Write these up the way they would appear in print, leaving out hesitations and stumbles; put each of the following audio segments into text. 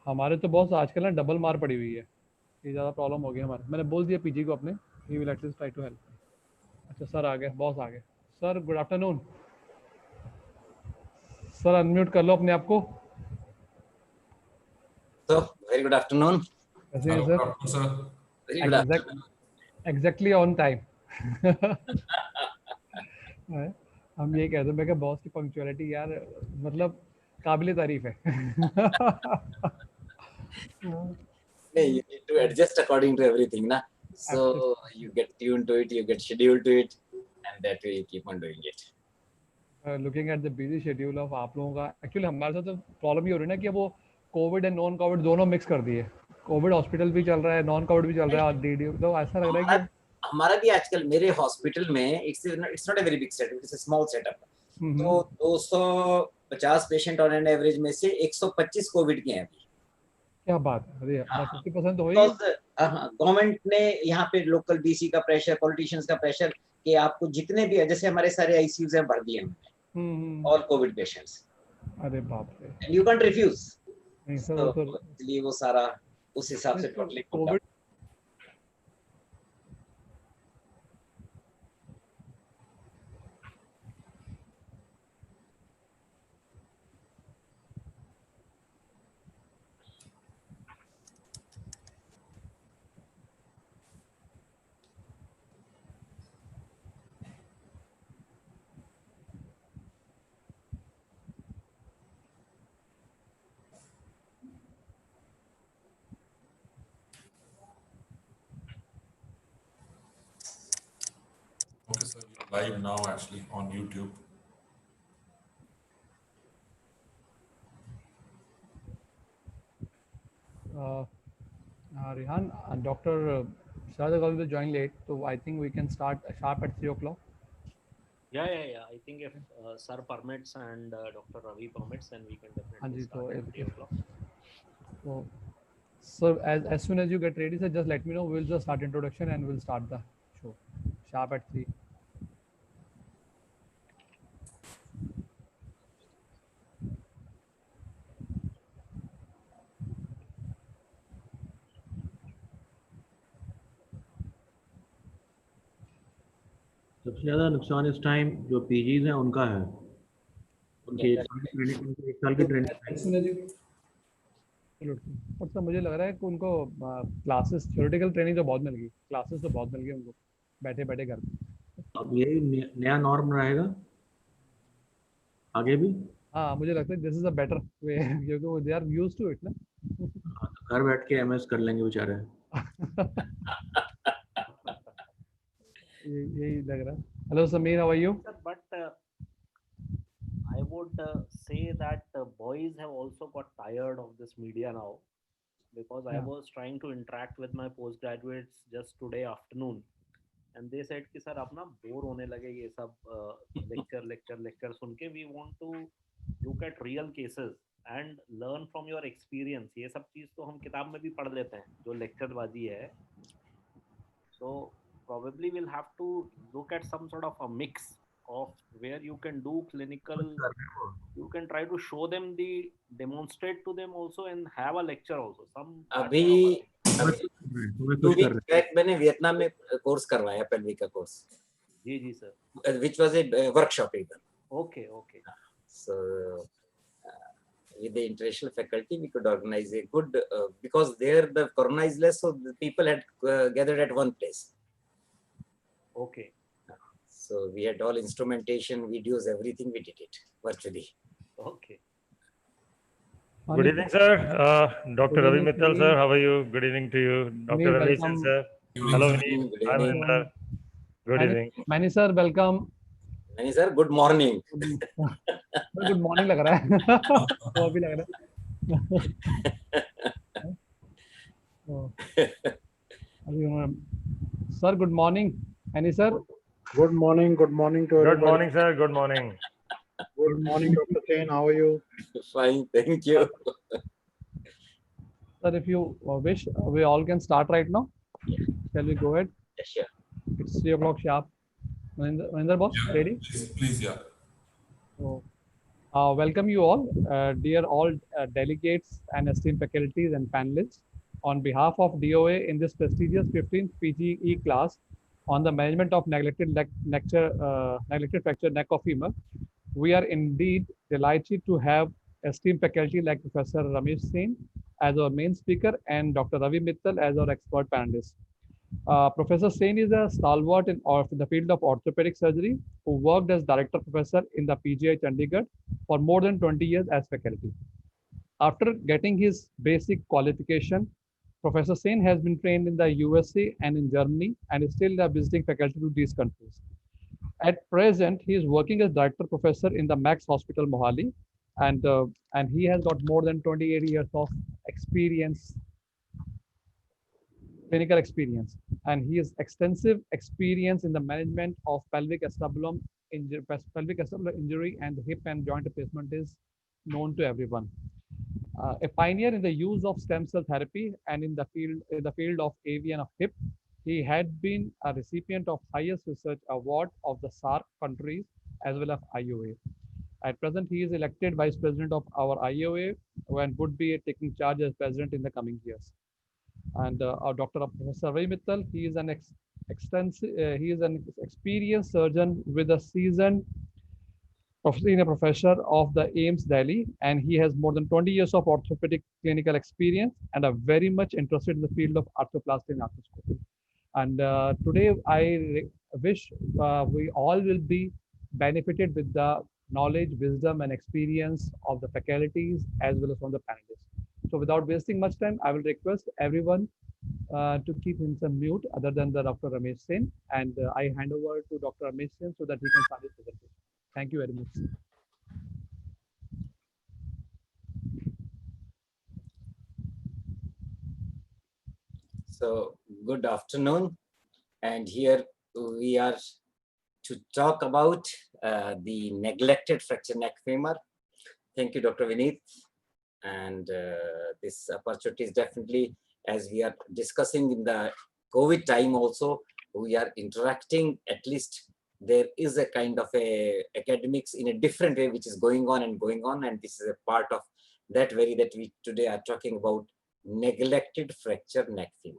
हमारे तो बॉस आजकल ना डबल मार पड़ी हुई है, ये ज़्यादा प्रॉब्लम हो गई हमारे। मैंने बोल दिया पीजी को अपने, he will at least try to help. अच्छा सर आ गए, बॉस आ गए। Sir good afternoon. Sir unmute कर लो अपने आप को। So, very good afternoon. कैसे हैं sir? Very good afternoon. Exactly on time. हम ये कहते हैं, मैं बॉस की पंक्चुअलिटी यार मतलब काबिले तारीफ है। You need to adjust according to everything, na? So you get tuned to it, you get scheduled to it, and that way you keep on doing it. Looking at the busy schedule of आप लोगों का, actually हमारे साथ तो problem ये हो रही है ना कि वो कोविड एंड नॉन कोविड दोनों मिक्स कर दिए। कोविड हॉस्पिटल भी चल रहा है, नॉन कोविड भी चल रहा है, और डीडी तो ऐसा लग रहा है कि हमारा भी आजकल मेरे हॉस्पिटल में it's not a very big setup, it's a small setup. तो 250 पेशेंट ऑन एन एवरेज में से 125 कोविड के हैं अभी। क्या बात है, अरे 50% तो हो ही। गवर्नमेंट ने यहाँ पे लोकल डीसी का प्रेशर, पॉलिटिशियंस का प्रेशर कि आपको जितने भी, जैसे हमारे सारे आईसीयूज हैं भर दिए हमने ऑल कोविड पेशेंट्स। अरे बाप रे, एंड यू कांट रिफ्यूज। नहीं सर तो इसलिए वो सारा उस हिसाब से totally Covid. Okay, sir, you're live now actually on YouTube. Rehan, Dr. Shah is going to join late, so I think we can start sharp at 3 o'clock. Yeah. I think if Sir permits and Dr. Ravi permits, then we can definitely start at 3 o'clock. So, sir, as soon as you get ready, sir, just let me know. We'll just start introduction and we'll start the show sharp at 3. सबसे ज़्यादा नुकसान इस time जो PGs हैं उनका है, उनके एक साल की ट्रेनिंग। और सर मुझे लग रहा है कि उनको क्लासेस, थ्योरेटिकल ट्रेनिंग तो बहुत मिल गई, क्लासेस तो बहुत मिल गई उनको बैठे बैठे घर पे। अब यही नया नॉर्म रहेगा आगे भी। हाँ मुझे लगता है this is a better way, क्योंकि वो they are used to it ना। घर बैठ के एमएस कर लेंगे बेचारे। यही लग रहा है। Hello Sameer, how are you? But I would say that boys have also got tired of this media now, because I was trying to interact with my postgraduates just today afternoon, and they said कि sir अब ना bore होने लगे ये सब lecture सुन के। We want to look at real cases and learn from your experience. ये सब चीज़ तो हम किताब में भी पढ़ लेते हैं जो लेक्चरबाजी है। So probably we'll have to look at some sort of a mix of where you can do clinical, you can try to show them the, demonstrate to them also, and have a lecture also. अभी 2 weeks back मैंने Vietnam में course करवाया, pelvic का course. जी sir, which was a workshop even. Okay. So with the international faculty we could organize a good because there the corona is less, so the people had gathered at one place. Okay. So we had all instrumentation, videos, everything. We did it virtually. Okay. Good evening, sir. Dr. Ravi Mittal, sir. How are you? Good evening to you. Dr. Ramesh, sir. Hello, Vinny. Hi, good evening. Mani sir, welcome. Mani sir, good morning. Good morning लग रहा है। वो भी लग रहा है। Sir, good morning. Mani sir. Good morning to everybody. Good morning, sir. Good morning. Good morning, Dr. Sen. How are you? Fine, thank you. Sir, if you wish, we all can start right now. Shall we go ahead? Yes, sure. It's 3 o'clock sharp. Maninder boss, ready? Please, yeah. So, Welcome you all, dear all delegates and esteemed faculties and panelists. On behalf of DOA in this prestigious 15th PGE class on the management of neglected fracture neck of femur, we are indeed delighted to have esteemed faculty like Professor Ramesh Sen as our main speaker and Dr. Ravi Mittal as our expert panelist. Professor Sen is a stalwart in the field of orthopedic surgery who worked as director professor in the PGI Chandigarh for more than 20 years as faculty. After getting his basic qualification, Professor Sen has been trained in the USA and in Germany and is still a visiting faculty to these countries. At present, he is working as director professor in the Max Hospital Mohali, and he has got more than 28 years of experience, clinical experience, and he has extensive experience in the management of pelvic acetabular injury, and hip and joint replacement is known to everyone. A pioneer in the use of stem cell therapy and in the field of AV and of hip, he had been a recipient of highest research award of the SARC countries as well as IOA. At present, he is elected vice president of our IOA and would be taking charge as president in the coming years. And our Dr. Professor Ravi Mittal, he is an experienced surgeon with a seasoned senior professor of the AIMS Delhi, and he has more than 20 years of orthopedic clinical experience and are very much interested in the field of arthroplasty and arthroscopy. And today, I wish we all will be benefited with the knowledge, wisdom, and experience of the faculties as well as from the panelists. So without wasting much time, I will request everyone to keep himself mute other than the Dr. Ramesh Sen. And I hand over to Dr. Ramesh Sen so that he can start his presentation. Thank you very much. So good afternoon, and here we are to talk about the neglected fracture neck femur. Thank you, Dr. Vineet. And this opportunity is definitely, as we are discussing in the COVID time also, we are interacting, at least there is a kind of a academics in a different way which is going on, and this is a part of that very that we today are talking about neglected fracture neck femur.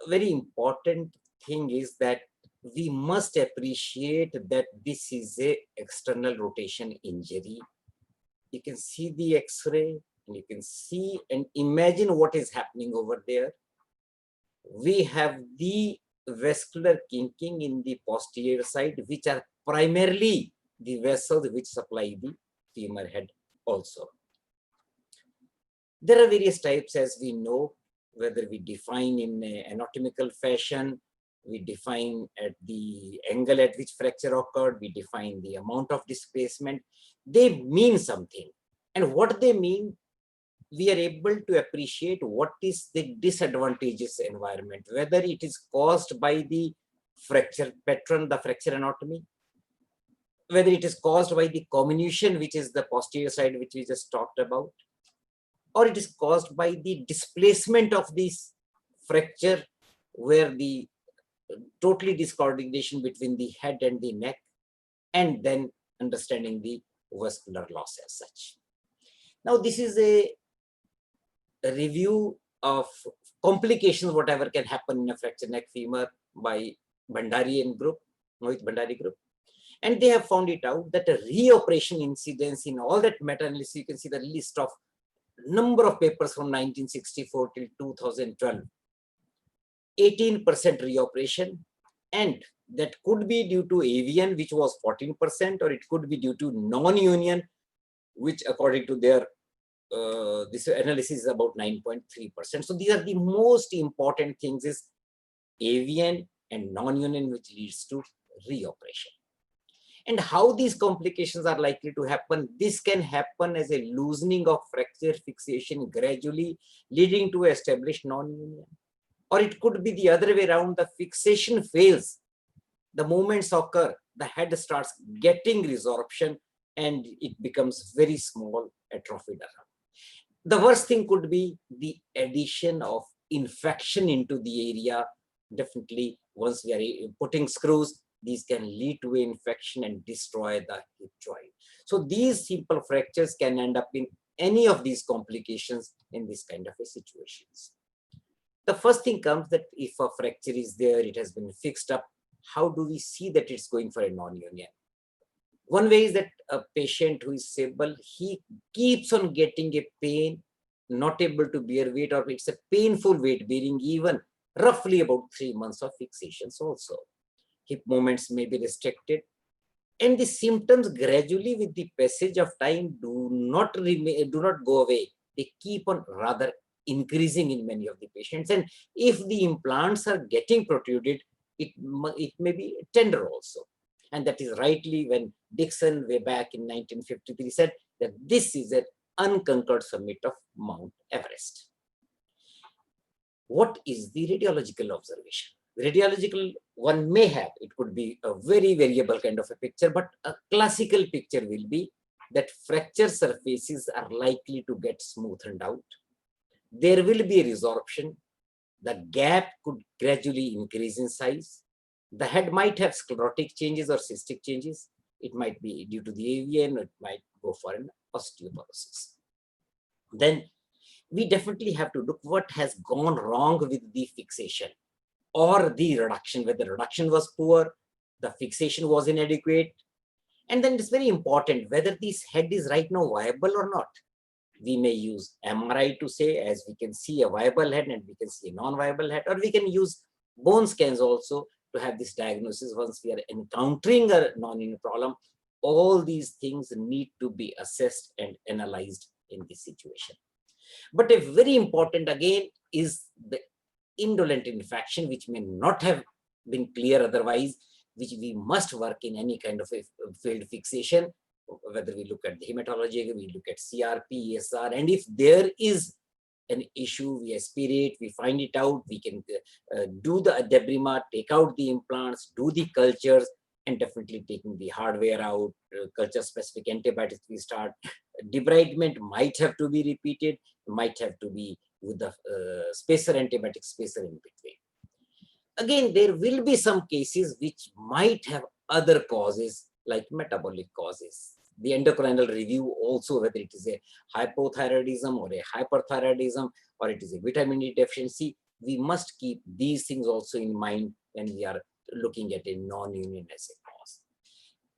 Very important thing is that we must appreciate that this is a external rotation injury. You can see the X-ray and you can see and imagine what is happening over there. We have the vascular kinking in the posterior side, which are primarily the vessels which supply the femur head also. There are various types, as we know, whether we define in an anatomical fashion, we define at the angle at which fracture occurred, we define the amount of displacement. They mean something. And what they mean, we are able to appreciate what is the disadvantageous environment, whether it is caused by the fracture pattern, the fracture anatomy, whether it is caused by the comminution, which is the posterior side, which we just talked about, or it is caused by the displacement of this fracture, where the totally discoordination between the head and the neck, and then understanding the vascular loss as such. Now, this is a review of complications, whatever can happen in a fracture neck femur by Bhandari and group, Mohit Bhandari group. And they have found it out that a reoperation incidence in all that meta-analysis, you can see the list of number of papers from 1964 till 2012. 18% reoperation, and that could be due to avian, which was 14%, or it could be due to non-union, which according to their this analysis is about 9.3%. So these are the most important things, is avian and non-union, which leads to reoperation. And how these complications are likely to happen, this can happen as a loosening of fracture fixation gradually leading to established non-union. Or it could be the other way around, the fixation fails, the movements occur, the head starts getting resorption, and it becomes very small, atrophied around. The worst thing could be the addition of infection into the area. Definitely, once we are putting screws, these can lead to an infection and destroy the hip joint. So these simple fractures can end up in any of these complications in this kind of a situations. The first thing comes that if a fracture is there, it has been fixed up, how do we see that it's going for a non-union? One way is that a patient who is stable, he keeps on getting a pain, not able to bear weight, or it's a painful weight bearing, even roughly about 3 months of fixations also. Hip movements may be restricted, and the symptoms gradually with the passage of time do not go away. They keep on rather increasing in many of the patients. And if the implants are getting protruded, it may be tender also. And that is rightly when Dixon, way back in 1953, said that this is an unconquered summit of Mount Everest. What is the radiological observation? Radiological, one may have, it could be a very variable kind of a picture, but a classical picture will be that fracture surfaces are likely to get smoothened out. There will be a resorption. The gap could gradually increase in size. The head might have sclerotic changes or cystic changes. It might be due to the AVN, or it might go for an osteoporosis. Then we definitely have to look what has gone wrong with the fixation or the reduction, whether the reduction was poor, the fixation was inadequate. And then it's very important whether this head is right now viable or not. We may use MRI to say, as we can see a viable head and we can see a non-viable head, or we can use bone scans also to have this diagnosis once we are encountering a non-union problem. All these things need to be assessed and analyzed in this situation. But a very important again is the indolent infection, which may not have been clear otherwise, which we must work in any kind of a field fixation, whether we look at the hematology, we look at CRP, ESR, and if there is an issue, we aspirate, we find it out, we can do the debrima, take out the implants, do the cultures, and definitely taking the hardware out, culture specific antibiotics we start. Debridement might have to be repeated, might have to be with the spacer, antibiotic spacer in between. Again, there will be some cases which might have other causes like metabolic causes. The endocrinal review also, whether it is a hypothyroidism or a hyperthyroidism, or it is a vitamin D deficiency, we must keep these things also in mind when we are looking at a non-union as a cause.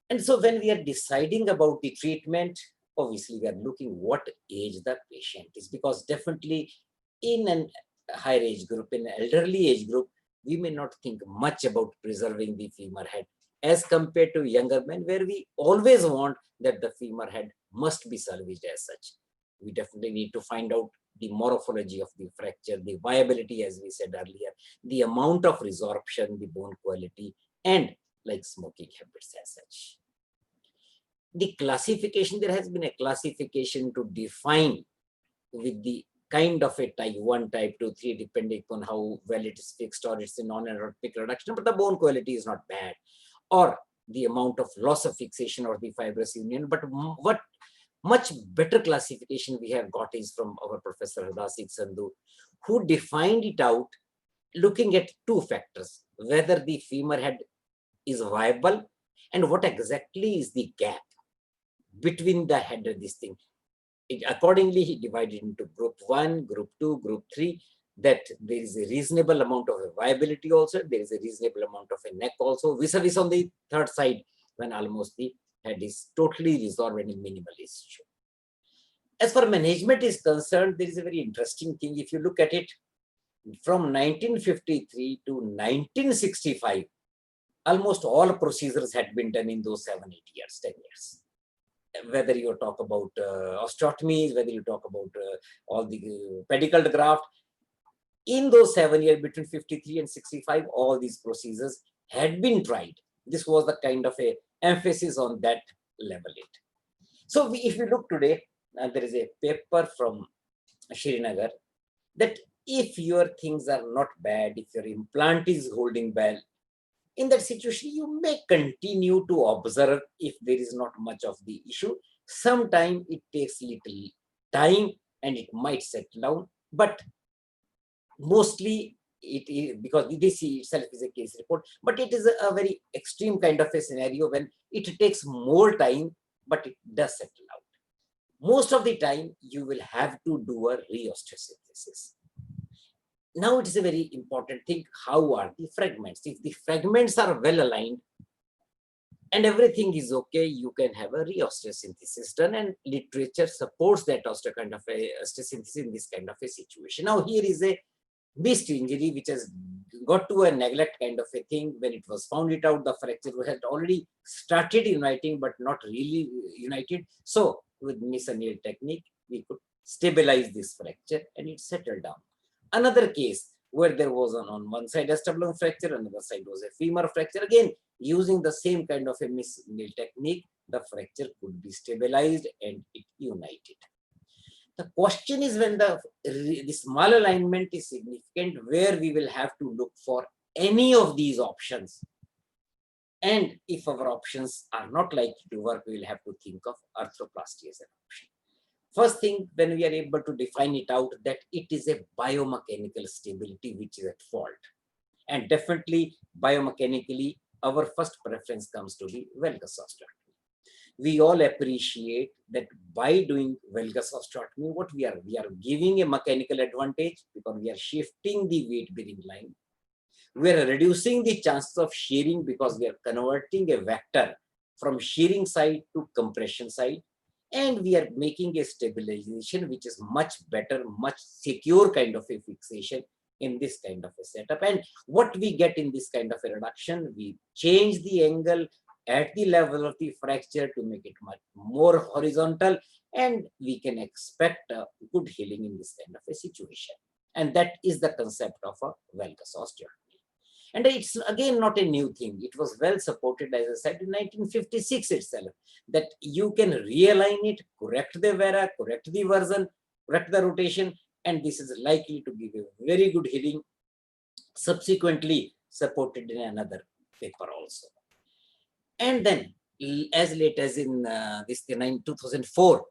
And so when we are deciding about the treatment, obviously we are looking what age the patient is, because definitely in an higher age group, in an elderly age group, we may not think much about preserving the femur head as compared to younger men, where we always want that the femur head must be salvaged as such. We definitely need to find out the morphology of the fracture, the viability, as we said earlier, the amount of resorption, the bone quality, and like smoking habits as such. The classification, there has been a classification to define with the kind of a type 1, type 2, 3, depending upon how well it is fixed, or it's a non-anatomic reduction, but the bone quality is not bad, or the amount of loss of fixation or the fibrous union. But what much better classification we have got is from our Professor Hardasik Sandhu, who defined it out looking at 2 factors, whether the femur head is viable and what exactly is the gap between the head and this thing. Accordingly, he divided into group 1, group 2, group 3, that there is a reasonable amount of viability also, there is a reasonable amount of a neck also, vis-a-vis on the third side, when almost the head is totally resolved and minimal issue. As far as management is concerned, there is a very interesting thing. If you look at it, from 1953 to 1965, almost all procedures had been done in those 7-8 years, 10 years. Whether you talk about osteotomies, whether you talk about all the pedicle graft, in those 7 years between 53 and 65, all these procedures had been tried. This was the kind of a emphasis on that level. So if you look today, there is a paper from Srinagar that if your things are not bad, if your implant is holding well, in that situation, you may continue to observe if there is not much of the issue. Sometimes it takes little time and it might settle down, but mostly it is, because this itself is a case report, but it is a very extreme kind of a scenario when it takes more time, but it does settle out. Most of the time, you will have to do a reosteosynthesis. Now it is a very important thing. How are the fragments? If the fragments are well aligned and everything is okay, you can have a reosteosynthesis done, and literature supports that osteosynthesis in this kind of a situation. Now here is a missed injury which has got to a neglect kind of a thing. When it was found it out, the fracture had already started uniting but not really united. So with Misonneil technique, we could stabilize this fracture and it settled down. Another case where there was on one side a sternum fracture, another side was a femur fracture. Again, using the same kind of a Misonneil technique, the fracture could be stabilized and it united. The question is, when the small alignment is significant, where we will have to look for any of these options. And if our options are not likely to work, we will have to think of arthroplasty as an option. First thing, when we are able to define it out, that it is a biomechanical stability which is at fault. And definitely biomechanically, our first preference comes to the valgus osteotomy. We all appreciate that by doing valgus osteotomy, what we are giving a mechanical advantage because we are shifting the weight bearing line. We are reducing the chances of shearing because we are converting a vector from shearing side to compression side. And we are making a stabilization which is much better, much secure kind of a fixation in this kind of a setup. And what we get in this kind of a reduction, we change the angle at the level of the fracture to make it much more horizontal, and we can expect a good healing in this kind of a situation. And that is the concept of a valgus osteotomy. And it's again not a new thing. It was well supported, as I said, in 1956 itself, that you can realign it, correct the vera, correct the version, correct the rotation, and this is likely to give a very good healing. Subsequently supported in another paper also. And then, as late as in 2004,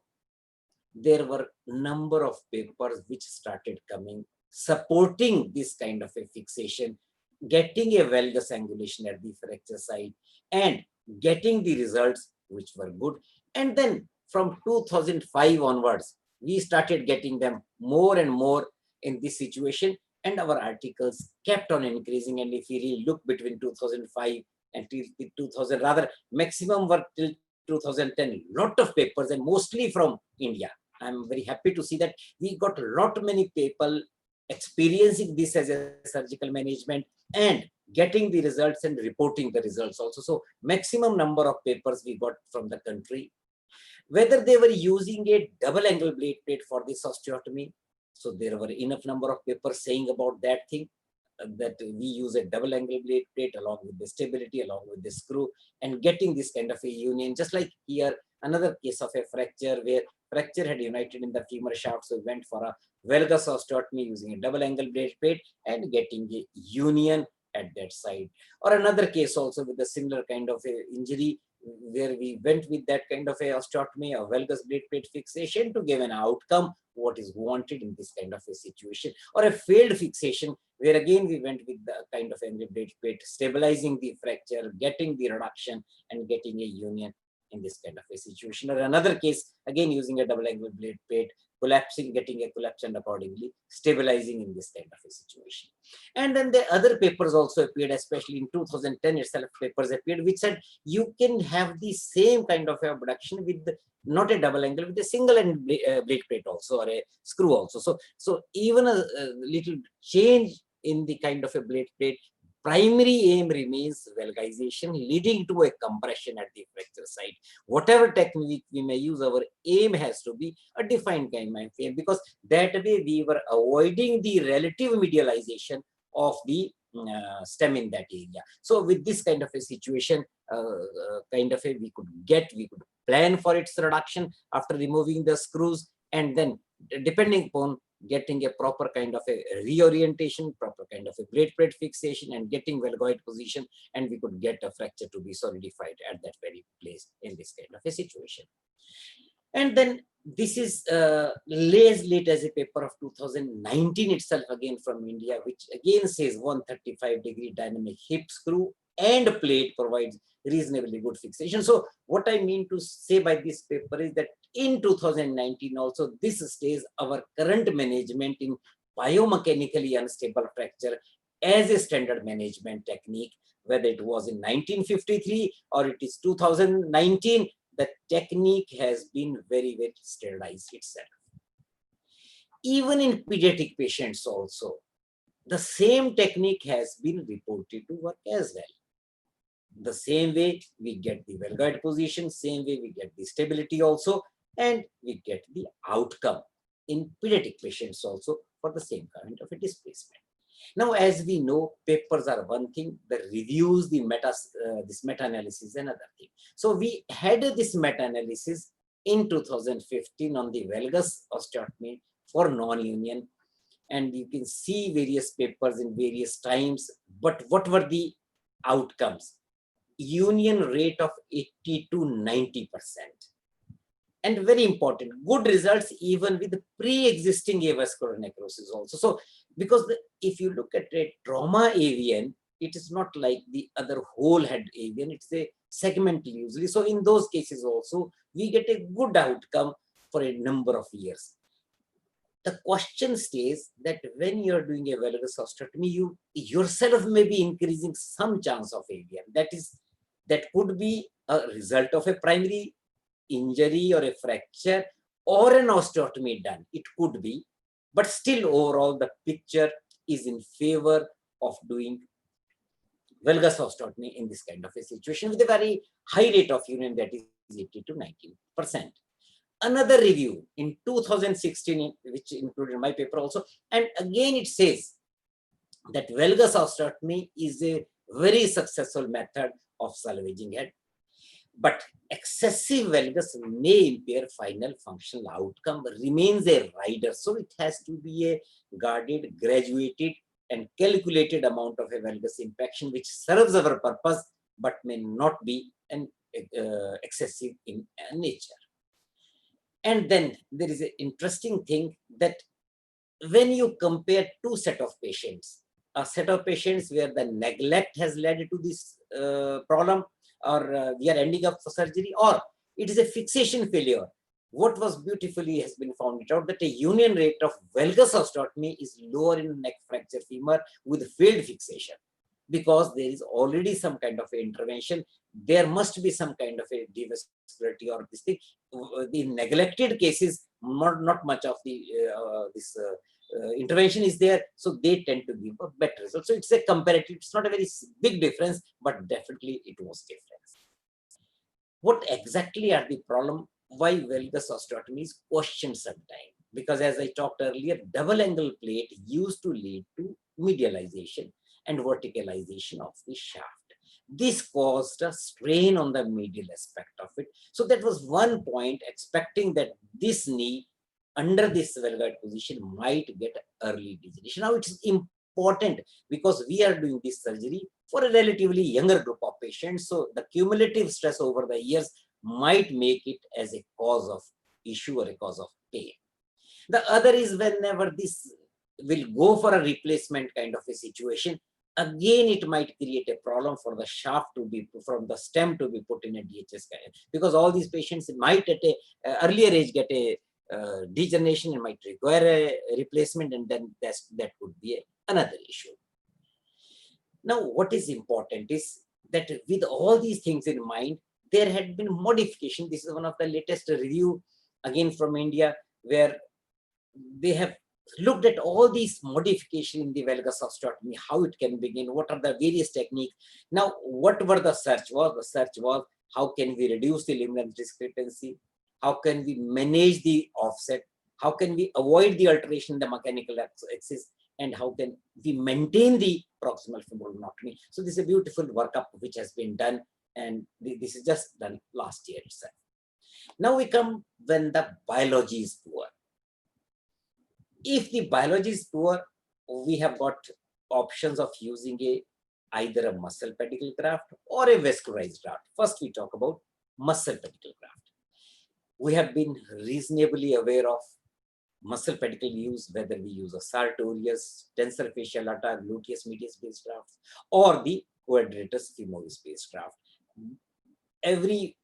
there were a number of papers which started coming, supporting this kind of a fixation, getting a valgus angulation at the fracture site, and getting the results which were good. And then from 2005 onwards, we started getting them more and more in this situation, and our articles kept on increasing. And if we really look between 2005 and 2000, rather maximum work till 2010, lot of papers, and mostly from India. I'm very happy to see that we got a lot many people experiencing this as a surgical management and getting the results and reporting the results also. So maximum number of papers we got from the country. Whether they were using a double angle blade plate for this osteotomy, so there were enough number of papers saying about that thing, that we use a double angle blade plate along with the stability, along with the screw, and getting this kind of a union. Just like here, another case of a fracture where fracture had united in the femur shaft, so we went for a valgus osteotomy using a double angle blade plate and getting a union at that side. Or another case also with a similar kind of a injury where we went with that kind of a osteotomy, a valgus blade plate fixation, to give an outcome what is wanted in this kind of a situation. Or a failed fixation where again we went with the kind of angle blade plate, stabilizing the fracture, getting the reduction, and getting a union in this kind of a situation. Or another case, again using a double angle blade plate, collapsing, getting a collapse, and accordingly stabilizing in this kind of a situation. And then the other papers also appeared, especially in 2010 itself, papers appeared which said you can have the same kind of abduction with not a double angle, with a single end blade plate also, or a screw also. So even a little change in the kind of a blade plate, primary aim remains valgization leading to a compression at the fracture site. Whatever technique we may use, our aim has to be a defined kind of aim, because that way we were avoiding the relative medialization of the stem in that area. So with this kind of a situation, we could plan for its reduction after removing the screws, and then depending upon getting a proper kind of a reorientation, proper kind of a blade plate fixation, and getting valgoid position, and we could get a fracture to be solidified at that very place in this kind of a situation. And then this is late as a paper of 2019 itself, again from India, which again says 135-degree dynamic hip screw and plate provides reasonably good fixation. So what I mean to say by this paper is that in 2019 also, this stays our current management in biomechanically unstable fracture as a standard management technique, whether it was in 1953 or it is 2019, the technique has been very, very standardized itself. Even in pediatric patients also, the same technique has been reported to work as well. The same way we get the valgus position, same way we get the stability also, and we get the outcome in pediatric patients also for the same kind of a displacement. Now, as we know, papers are one thing, the reviews, this meta-analysis another thing. So we had this meta-analysis in 2015 on the valgus osteotomy for non-union, and you can see various papers in various times, but what were the outcomes? Union rate of 80 to 90%. And very important, good results even with pre-existing avascular necrosis also. So, because if you look at a trauma AVN, it is not like the other whole head AVN, it's a segmental usually. So in those cases also, we get a good outcome for a number of years. The question stays that when you're doing a valgus osteotomy, you yourself may be increasing some chance of AVN. That could be a result of a primary injury or a fracture or an osteotomy done. It could be, but still overall the picture is in favor of doing valgus osteotomy in this kind of a situation with a very high rate of union, that is 80 to 90%. Another review in 2016, which included my paper also, and again it says that valgus osteotomy is a very successful method of salvaging head. But excessive valgus may impair final functional outcome, remains a rider. So it has to be a guarded, graduated, and calculated amount of a valgus impaction, which serves our purpose, but may not be an excessive in nature. And then there is an interesting thing that when you compare two sets of patients, a set of patients where the neglect has led to this problem, or we are ending up for surgery, or it is a fixation failure. What was beautifully has been found out that a union rate of valgus osteotomy is lower in neck fracture femur with failed fixation, because there is already some kind of intervention. There must be some kind of a devascularity or this thing. The neglected cases, not much of the intervention is there, so they tend to give a better result. So it's a comparative, it's not a very big difference, but definitely it was difference. What exactly are the problem? Why valgus osteotomy is questioned sometimes? Because as I talked earlier, double angle plate used to lead to medialization and verticalization of the shaft. This caused a strain on the medial aspect of it. So that was one point, expecting that this knee under this valgus position might get early degeneration. Now it's important because we are doing this surgery for a relatively younger group of patients. So the cumulative stress over the years might make it as a cause of issue or a cause of pain. The other is whenever this will go for a replacement kind of a situation, again it might create a problem for the shaft to be, from the stem to be put in a DHS, because all these patients might at a earlier age get a degeneration and might require a replacement, and then that could be another issue. Now, what is important is that with all these things in mind, there had been modification. This is one of the latest review, again from India, where they have looked at all these modification in the valgus osteotomy, how it can begin, what are the various techniques. Now, what were the search was? The search was, how can we reduce the luminance discrepancy? How can we manage the offset? How can we avoid the alteration in the mechanical axis? And how can we maintain the proximal femoral anatomy? So this is a beautiful workup which has been done, and this is just done last year itself. Now we come when the biology is poor. If the biology is poor, we have got options of using either a muscle pedicle graft or a vascularized graft. First, we talk about muscle pedicle graft. we have been reasonably aware of muscle pedicle use, whether we use a sartorius, tensor fascial lata, gluteus medius based grafts, or the quadratus femoris based graft. Every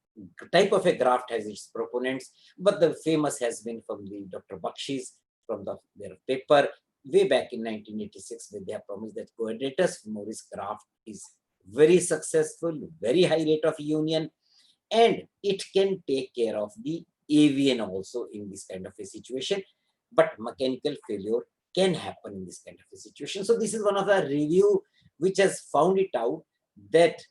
type of a graft has its proponents, but the famous has been from the Dr. Bakshi's, from their paper way back in 1986, where they have promised that quadratus femoris graft is very successful, very high rate of union, and it can take care of the AVN also in this kind of a situation. But mechanical failure can happen in this kind of a situation. So this is one of the review which has found it out that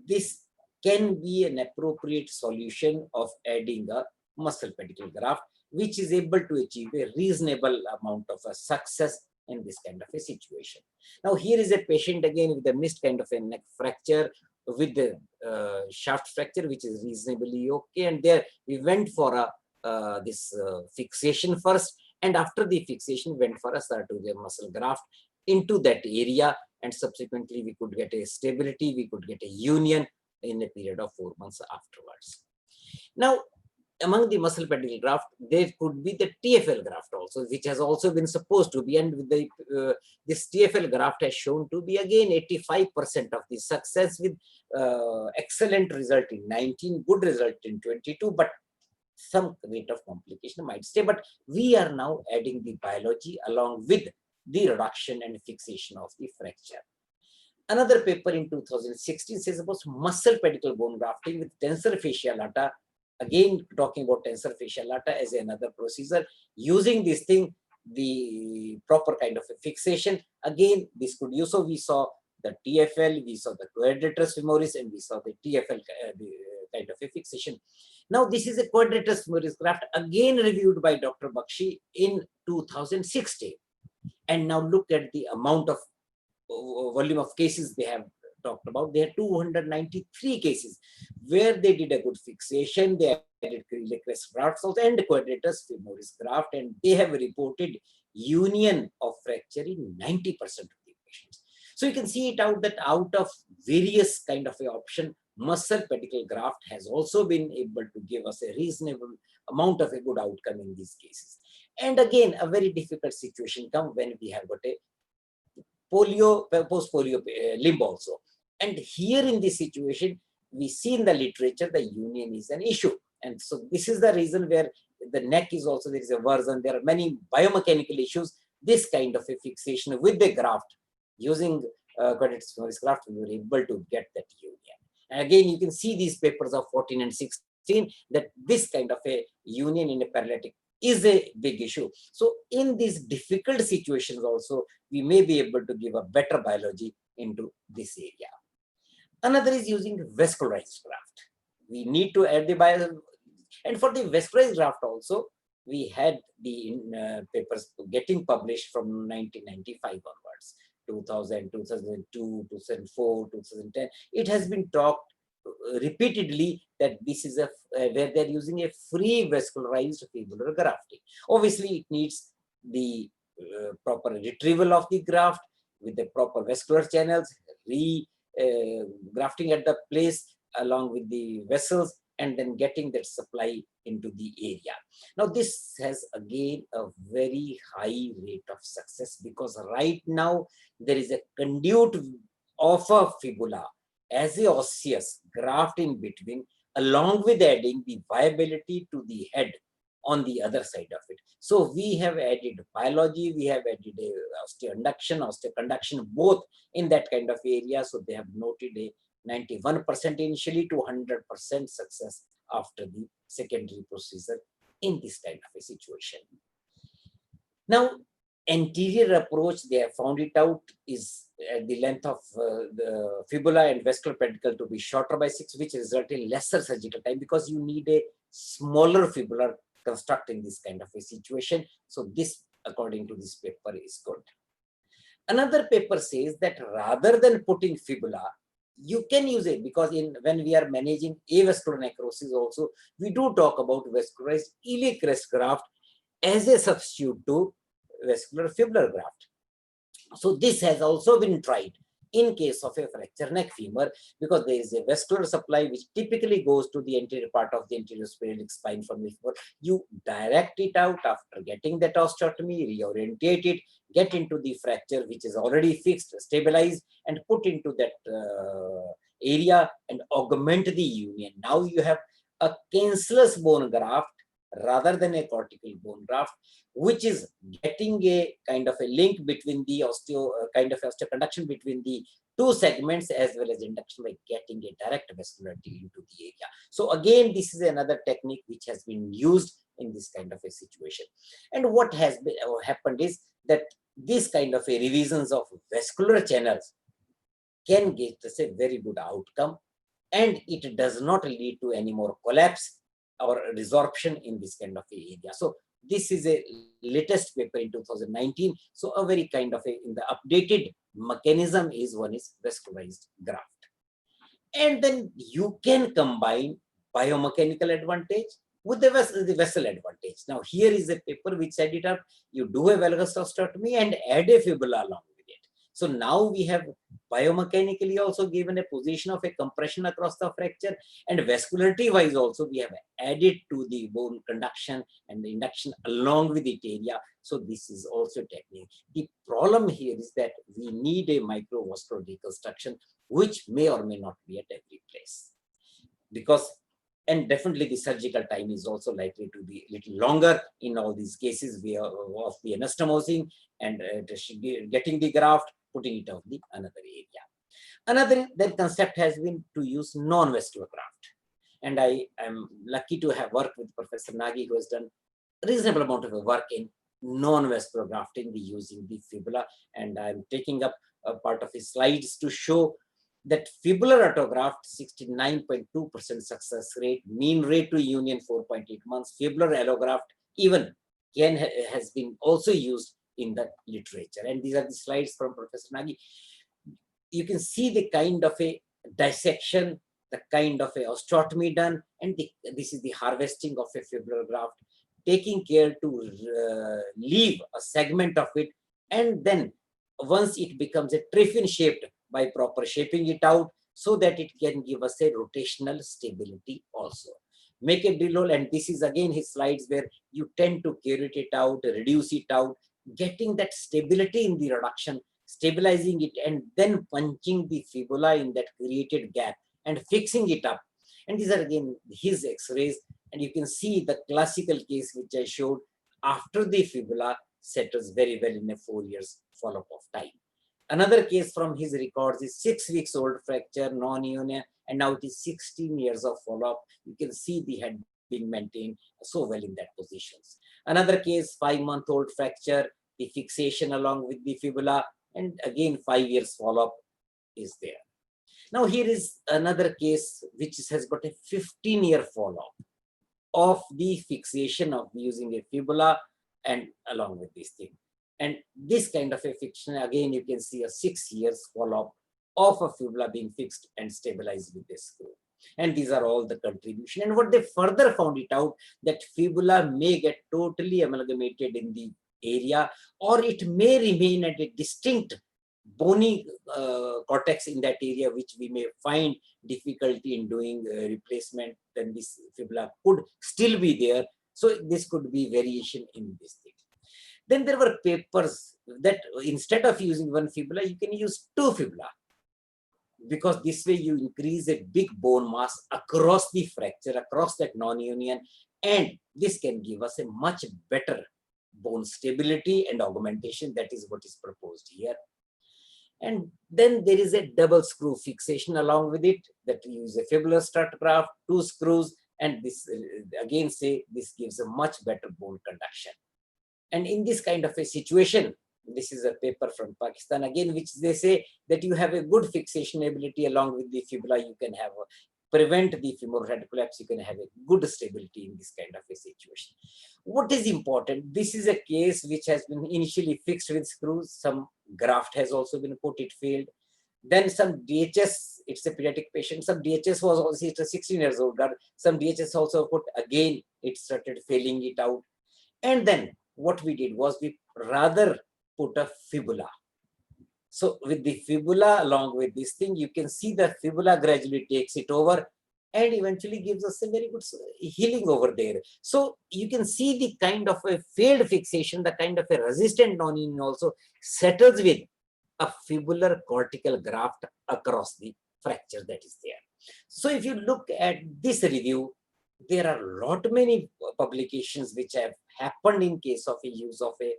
this can be an appropriate solution of adding a muscle pedicle graft, which is able to achieve a reasonable amount of a success in this kind of a situation. Now here is a patient again with a missed kind of a neck fracture with the shaft fracture, which is reasonably okay. And there we went for a fixation first, and after the fixation went for a sartorial muscle graft into that area, and subsequently we could get a stability, we could get a union in a period of 4 months afterwards. Now, among the muscle pedicle graft, there could be the TFL graft also, which has also been supposed to be, and with the this TFL graft has shown to be again 85% of the success, with excellent result in 19, good result in 22, but some rate of complication might stay. But we are now adding the biology along with the reduction and fixation of the fracture. Another paper in 2016 says about muscle pedicle bone grafting with tensor fascial lata. Again, talking about tensor fascial lata as another procedure, using this thing, the proper kind of a fixation. Again, this could use, so we saw the TFL, we saw the quadratus femoris, and we saw the TFL kind of a fixation. Now, this is a quadratus femoris graft, again reviewed by Dr. Bakshi in 2016. And now look at the amount of volume of cases they have talked about. They had 293 cases where they did a good fixation. They added crest grafts also and quadratus femoris graft, and they have reported union of fracture in 90% of the patients. So you can see it out that out of various kind of a option, muscle pedicle graft has also been able to give us a reasonable amount of a good outcome in these cases. And again, a very difficult situation comes when we have got a polio, post-polio limb also. And here in this situation, we see in the literature, the union is an issue. And so this is the reason where the neck is also, there is a version, there are many biomechanical issues. This kind of a fixation with the graft, using quadratus femoris graft, we were able to get that union. And again, you can see these papers of 14 and 16, that this kind of a union in a paralytic is a big issue. So in these difficult situations also, we may be able to give a better biology into this area. Another is using vascularized graft. We need to add the biology. And for the vascularized graft also, we had the papers getting published from 1995 onwards, 2000, 2002, 2004, 2010. It has been talked repeatedly that this is a where they're using a free vascularized fibular grafting. Obviously, it needs the proper retrieval of the graft with the proper vascular channels, grafting at the place along with the vessels, and then getting that supply into the area. Now, this has again a very high rate of success, because right now there is a conduit of a fibula as a osseous graft in between, along with adding the viability to the head on the other side of it. So we have added biology, we have added osteoinduction, osteoconduction, both in that kind of area. So they have noted a 91% initially to 100% success after the secondary procedure in this kind of a situation. Now, anterior approach, they have found it out, is the length of the fibula and vascular pedicle to be shorter by 6, which result in lesser surgical time, because you need a smaller fibular construct in this kind of a situation. So this, according to this paper, is good. Another paper says that rather than putting fibula, you can use it, because when we are managing avascular necrosis also, we do talk about vascularized iliac crest graft as a substitute to vascular fibular graft. So this has also been tried in case of a fracture neck femur, because there is a vascular supply which typically goes to the anterior part of the anterior spherical spine from the femur. You direct it out after getting that osteotomy, reorientate it, get into the fracture which is already fixed, stabilized, and put into that area and augment the union. Now you have a cancellous bone graft rather than a cortical bone graft, which is getting a kind of a link between the osteoconduction between the two segments, as well as induction by getting a direct vascularity into the area. So again, this is another technique which has been used in this kind of a situation. And what has been happened is that this kind of a revisions of vascular channels can get us a very good outcome, and it does not lead to any more collapse or resorption in this kind of area. So this is a latest paper in 2019. So a very kind of in the updated mechanism is one is vascularized graft. And then you can combine biomechanical advantage with the vessel advantage. Now here is a paper which set it up. You do a valgus osteotomy and add a fibula along with it. So now we have biomechanically also given a position of a compression across the fracture, and vascularity wise also we have added to the bone conduction and the induction along with the area. So this is also a technique. The problem here is that we need a microvascular reconstruction, which may or may not be at every place, because and definitely the surgical time is also likely to be a little longer in all these cases of the anastomosing and getting the graft, putting it on the another area. Another concept has been to use non-vascular graft. And I am lucky to have worked with Professor Nagi, who has done a reasonable amount of work in non-vascular grafting using the fibula. And I'm taking up a part of his slides to show that fibular autograft, 69.2% success rate, mean rate to union 4.8 months. Fibular allograft even has been also used in the literature. And these are the slides from Professor Nagi. You can see the kind of a dissection, the kind of a osteotomy done, and this is the harvesting of a fibular graft, taking care to leave a segment of it, and then once it becomes a triffin shaped, by proper shaping it out so that it can give us a rotational stability also. Make a drill hole, and this is again his slides where you tend to curate it out, reduce it out, getting that stability in the reduction, stabilizing it, and then punching the fibula in that created gap and fixing it up. And these are again his x-rays, and you can see the classical case which I showed after the fibula settles very well in a 4 years follow-up of time. Another case from his records is 6 weeks old fracture, non-union, and now it is 16 years of follow-up. You can see the head being maintained so well in that positions. Another case, 5-month-old fracture, the fixation along with the fibula, and again 5 years follow-up is there. Now here is another case which has got a 15-year follow-up of the fixation of using a fibula and along with this thing. And this kind of a fiction, again, you can see a 6 years follow-up of a fibula being fixed and stabilized with this screw. And these are all the contribution. And what they further found it out, that fibula may get totally amalgamated in the area, or it may remain at a distinct bony cortex in that area, which we may find difficulty in doing replacement. Then this fibula could still be there. So this could be variation in this thing. Then there were papers that instead of using one fibula, you can use 2 fibula, because this way you increase a big bone mass across the fracture, across that non-union, and this can give us a much better bone stability and augmentation. That is what is proposed here. And then there is a double screw fixation along with it, that you use a fibular strut graft, 2 screws, and this again say this gives a much better bone conduction. And in this kind of a situation, this is a paper from Pakistan again, which they say that you have a good fixation ability along with the fibula, you can have prevent the femoral head collapse, you can have a good stability in this kind of a situation. What is important, this is a case which has been initially fixed with screws, some graft has also been put, it failed. Then some DHS, it's a pediatric patient, some DHS was also, it's a 16 years old girl, some DHS also put, again, it started failing it out. And then what we did was we rather put a fibula. So with the fibula along with this thing, you can see the fibula gradually takes it over and eventually gives us a very good healing over there. So you can see the kind of a failed fixation, the kind of a resistant non-union also settles with a fibular cortical graft across the fracture that is there. So if you look at this review, there are many publications which have happened in case of a use of a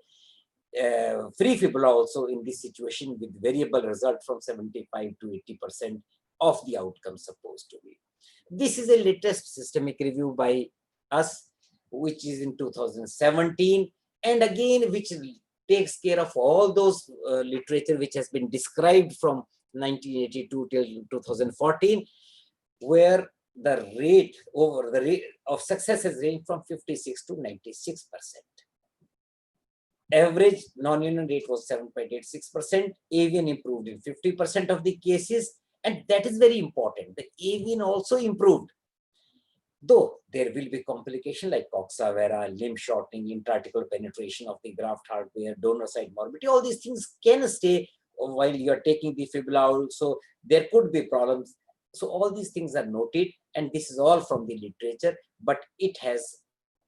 free fibula also in this situation with variable result from 75 to 80% of the outcome supposed to be. This is a latest systemic review by us, which is in 2017, and again, which takes care of all those literature which has been described from 1982 till 2014, where the rate of success has ranged from 56 to 96%. Average non-union rate was 7.86%. Avian improved in 50% of the cases, and that is very important. The avian also improved, though there will be complication like coxa vara, limb shortening, intra-articular penetration of the graft hardware, donor side morbidity. All these things can stay while you are taking the fibula also. There could be problems. So all these things are noted, and this is all from the literature, but it has,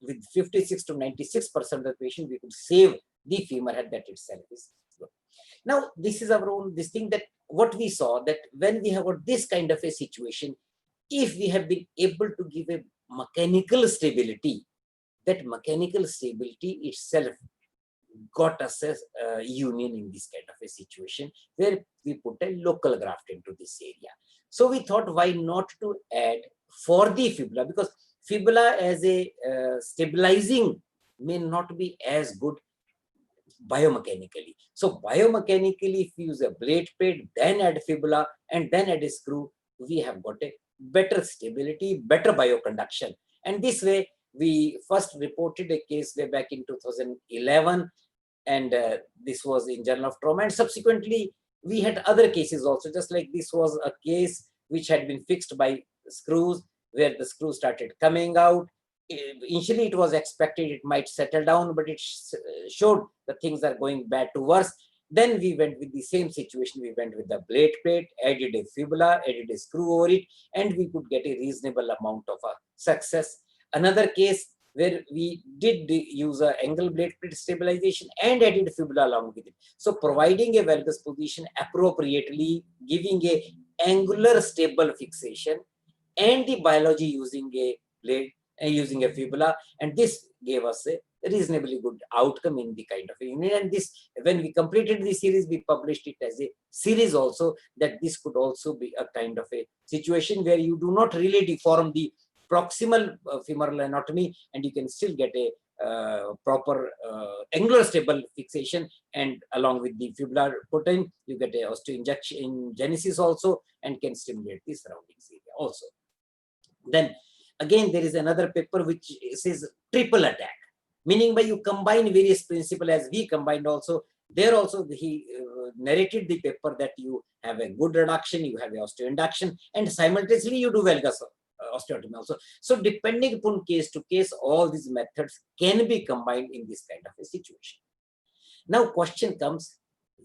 with 56 to 96% of the patient, we could save the femur head. That itself is good. Now, this is our own, this thing that what we saw, that when we have got this kind of a situation, if we have been able to give a mechanical stability, that mechanical stability itself got us a union in this kind of a situation where we put a local graft into this area. So we thought, why not to add for the fibula, because fibula as a stabilizing may not be as good biomechanically. So biomechanically, if we use a blade plate, then add fibula, and then add a screw, we have got a better stability, better bioconduction. And this way, we first reported a case way back in 2011, and this was in Journal of Trauma, and subsequently we had other cases also, just like this was a case which had been fixed by screws, where the screw started coming out. Initially it was expected it might settle down, but it showed that things are going bad to worse. Then we went with the same situation. We went with the blade plate, added a fibula, added a screw over it, and we could get a reasonable amount of success. Another case where we did use an angle blade plate stabilization and added fibula along with it. So providing a valgus position appropriately, giving a angular stable fixation, and the biology using a blade and using a fibula, and this gave us a reasonably good outcome in the kind of a unit. And this, when we completed the series, we published it as a series also, that this could also be a kind of a situation where you do not really deform the proximal femoral anatomy, and you can still get a proper angular stable fixation, and along with the fibular protein, you get a osteoingenesis also, and can stimulate the surroundings area also. Then again, there is another paper which says triple attack, meaning by you combine various principles, as we combined also. There also he narrated the paper that you have a good reduction, you have a osteoinduction, and simultaneously you do valgus osteotomy also. So depending upon case to case, all these methods can be combined in this kind of a situation. Now question comes,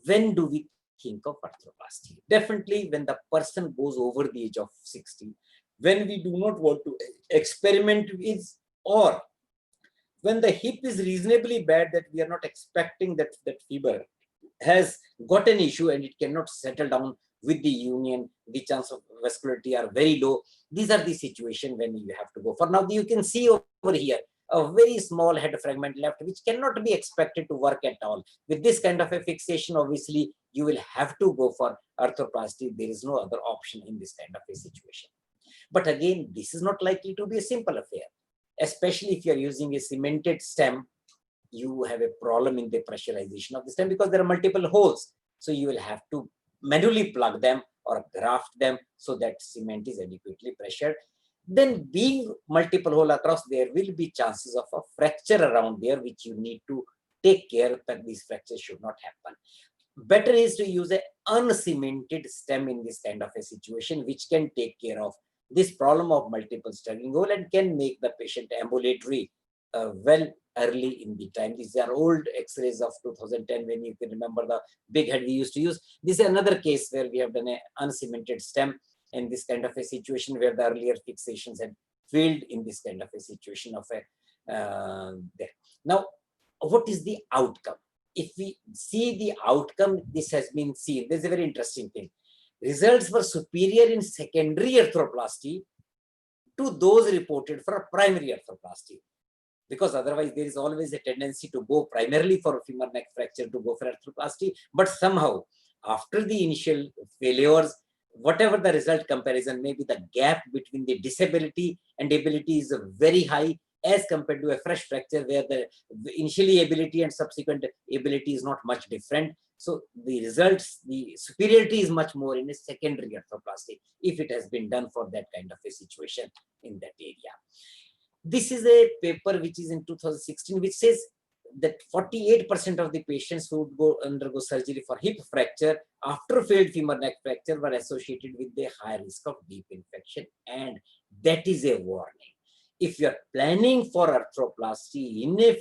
when do we think of arthroplasty? Definitely when the person goes over the age of 60, when we do not want to experiment with, or when the hip is reasonably bad that we are not expecting that fiber has got an issue and it cannot settle down with the union, the chance of vascularity are very low. These are the situation when you have to go for. Now you can see over here a very small head fragment left, which cannot be expected to work at all. With this kind of a fixation, obviously you will have to go for arthroplasty. There is no other option in this kind of a situation. But again, this is not likely to be a simple affair, especially if you are using a cemented stem. You have a problem in the pressurization of the stem because there are multiple holes. So you will have to manually plug them or graft them so that cement is adequately pressured. Then being multiple hole across, there will be chances of a fracture around there, which you need to take care that these fractures should not happen. Better is to use an uncemented stem in this kind of a situation, which can take care of this problem of multiple struggling hole and can make the patient ambulatory well early in the time. These are old X-rays of 2010 when you can remember the big head we used to use. This is another case where we have done an uncemented stem in this kind of a situation where the earlier fixations had failed in this kind of a situation of a there. Now, what is the outcome? If we see the outcome, this has been seen. There's a very interesting thing. Results were superior in secondary arthroplasty to those reported for primary arthroplasty, because otherwise there is always a tendency to go primarily for femur neck fracture to go for arthroplasty. But somehow, after the initial failures, whatever the result comparison, maybe the gap between the disability and ability is very high as compared to a fresh fracture where the initially ability and subsequent ability is not much different. So the results, the superiority is much more in a secondary arthroplasty if it has been done for that kind of a situation in that area. This is a paper which is in 2016, which says that 48% of the patients who would go undergo surgery for hip fracture after failed femur neck fracture were associated with a high risk of deep infection, and that is a warning. If you are planning for arthroplasty in a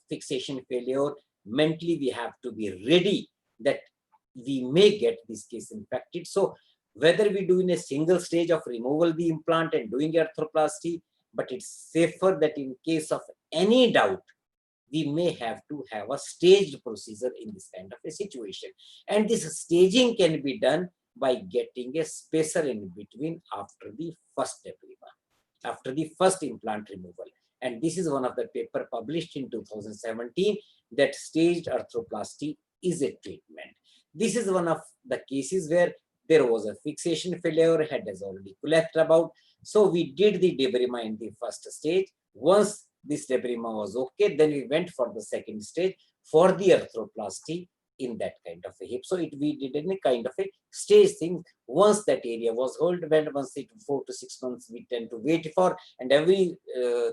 fixation failure, mentally we have to be ready that we may get this case infected. So whether we do in a single stage of removal the implant and doing arthroplasty, but it's safer that in case of any doubt, we may have to have a staged procedure in this kind of a situation. And this staging can be done by getting a spacer in between after the first epiderma, after the first implant removal. And this is one of the paper published in 2017 that staged arthroplasty is a treatment. This is one of the cases where there was a fixation failure, head has already collapsed about. So we did the debridement in the first stage. Once this debridement was okay, then we went for the second stage for the arthroplasty in that kind of a hip. So we did any kind of a stage thing. Once that area was held, when once it 4 to 6 months we tend to wait for, and every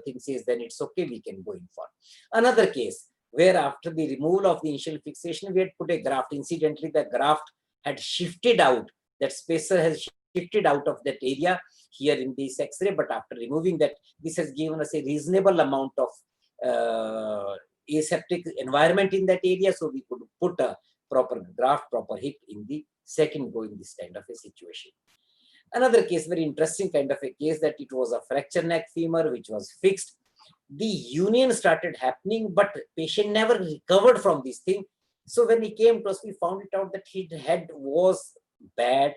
thing says then it's okay, we can go in for. Another case where after the removal of the initial fixation, we had put a graft. Incidentally, the graft had shifted out. That spacer has shifted out of that area here in this X-ray, but after removing that, this has given us a reasonable amount of aseptic environment in that area, so we could put a proper graft, proper hip in the second go in this kind of a situation. Another case, very interesting kind of a case, that it was a fracture neck femur which was fixed. The union started happening, but patient never recovered from this thing. So when he came to us, we found it out that his head was bad.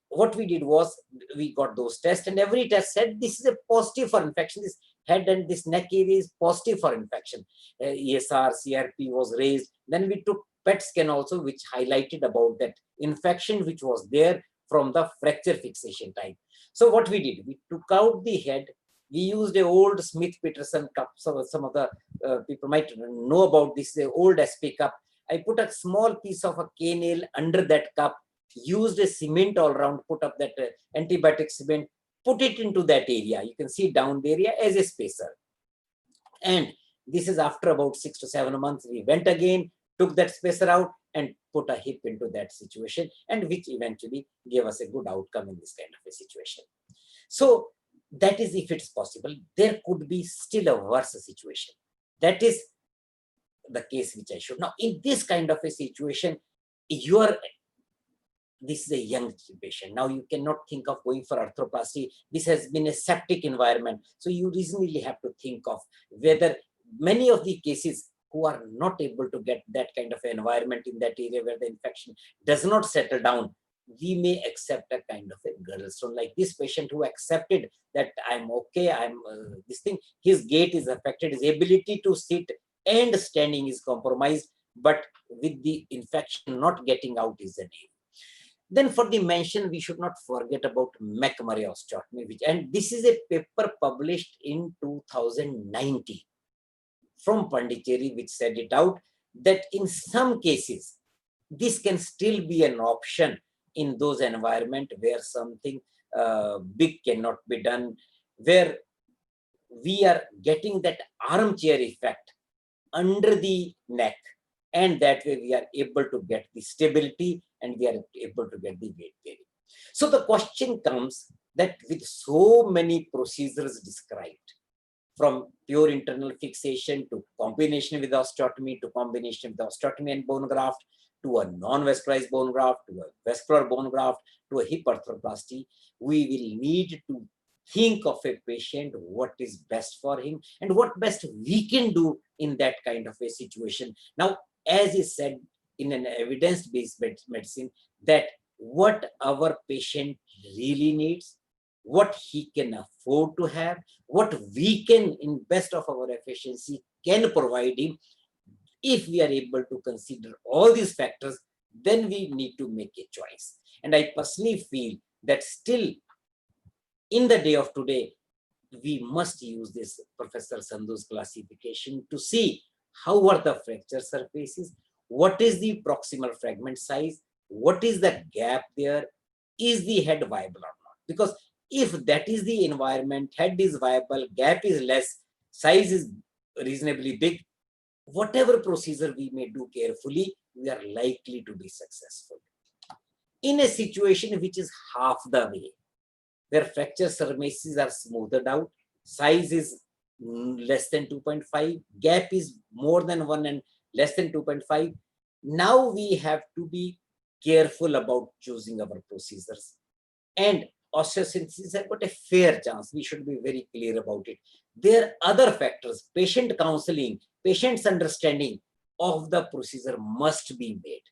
What we did was we got those tests, and every test said this is a positive for infection. This head and this neck area is positive for infection. ESR, CRP was raised. Then we took PET scan also, which highlighted about that infection which was there from the fracture fixation time. So what we did, we took out the head. We used a old Smith-Peterson cup. So some of the people might know about this, the old SP cup. I put a small piece of a K-nail under that cup, used a cement all around, put up that antibiotic cement, put it into that area. You can see down the area as a spacer. And this is after about 6 to 7 months, we went again, took that spacer out and put a hip into that situation, and which eventually gave us a good outcome in this kind of a situation. So that is if it's possible. There could be still a worse situation. That is the case which I showed. Now, in this kind of a situation, this is a young patient. Now you cannot think of going for arthroplasty. This has been a septic environment. So you reasonably have to think of whether many of the cases who are not able to get that kind of environment in that area where the infection does not settle down, we may accept a kind of a girdle stone. Like this patient who accepted that I'm okay, this thing, his gait is affected, his ability to sit and standing is compromised, but with the infection not getting out is an issue. Then for the mention, we should not forget about McMurray osteotomy, and this is a paper published in 2019 from Pondicherry, which said it out that in some cases, this can still be an option in those environments where something big cannot be done, where we are getting that armchair effect under the neck, and that way we are able to get the stability and we are able to get the weight bearing. So the question comes that with so many procedures described from pure internal fixation to combination with osteotomy, to combination with osteotomy and bone graft, to a non-vascularized bone graft, to a vascular bone graft, to a hip arthroplasty. We will need to think of a patient, what is best for him and what best we can do in that kind of a situation. Now, as is said in an evidence-based medicine, that what our patient really needs, what he can afford to have, what we can, in best of our efficiency, can provide him. If we are able to consider all these factors, then we need to make a choice. And I personally feel that still in the day of today, we must use this Professor Sandhu's classification to see how are the fracture surfaces, what is the proximal fragment size, what is the gap there, is the head viable or not? Because if that is the environment, head is viable, gap is less, size is reasonably big, whatever procedure we may do carefully, we are likely to be successful. In a situation which is half the way, where fracture surfaces are smoothed out, size is less than 2.5, gap is more than 1 and less than 2.5, now we have to be careful about choosing our procedures. And osteosynthesis have got a fair chance. We should be very clear about it. There are other factors, patient counseling, patient's understanding of the procedure must be made.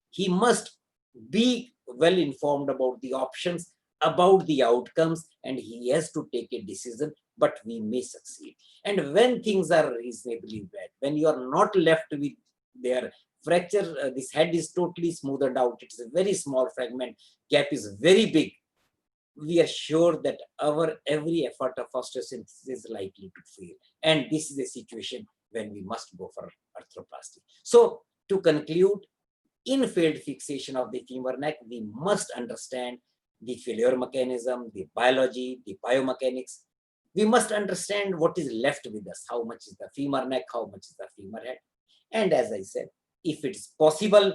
He must be well informed about the options, about the outcomes, and he has to take a decision, but we may succeed. And when things are reasonably bad, when you are not left with their fracture, this head is totally smoothed out, it's a very small fragment, gap is very big, we are sure that our every effort of osteosynthesis is likely to fail. And this is a situation when we must go for arthroplasty. So to conclude, in failed fixation of the femur neck, we must understand the failure mechanism, the biology, the biomechanics. We must understand what is left with us, how much is the femur neck, how much is the femur head. And as I said, if it's possible,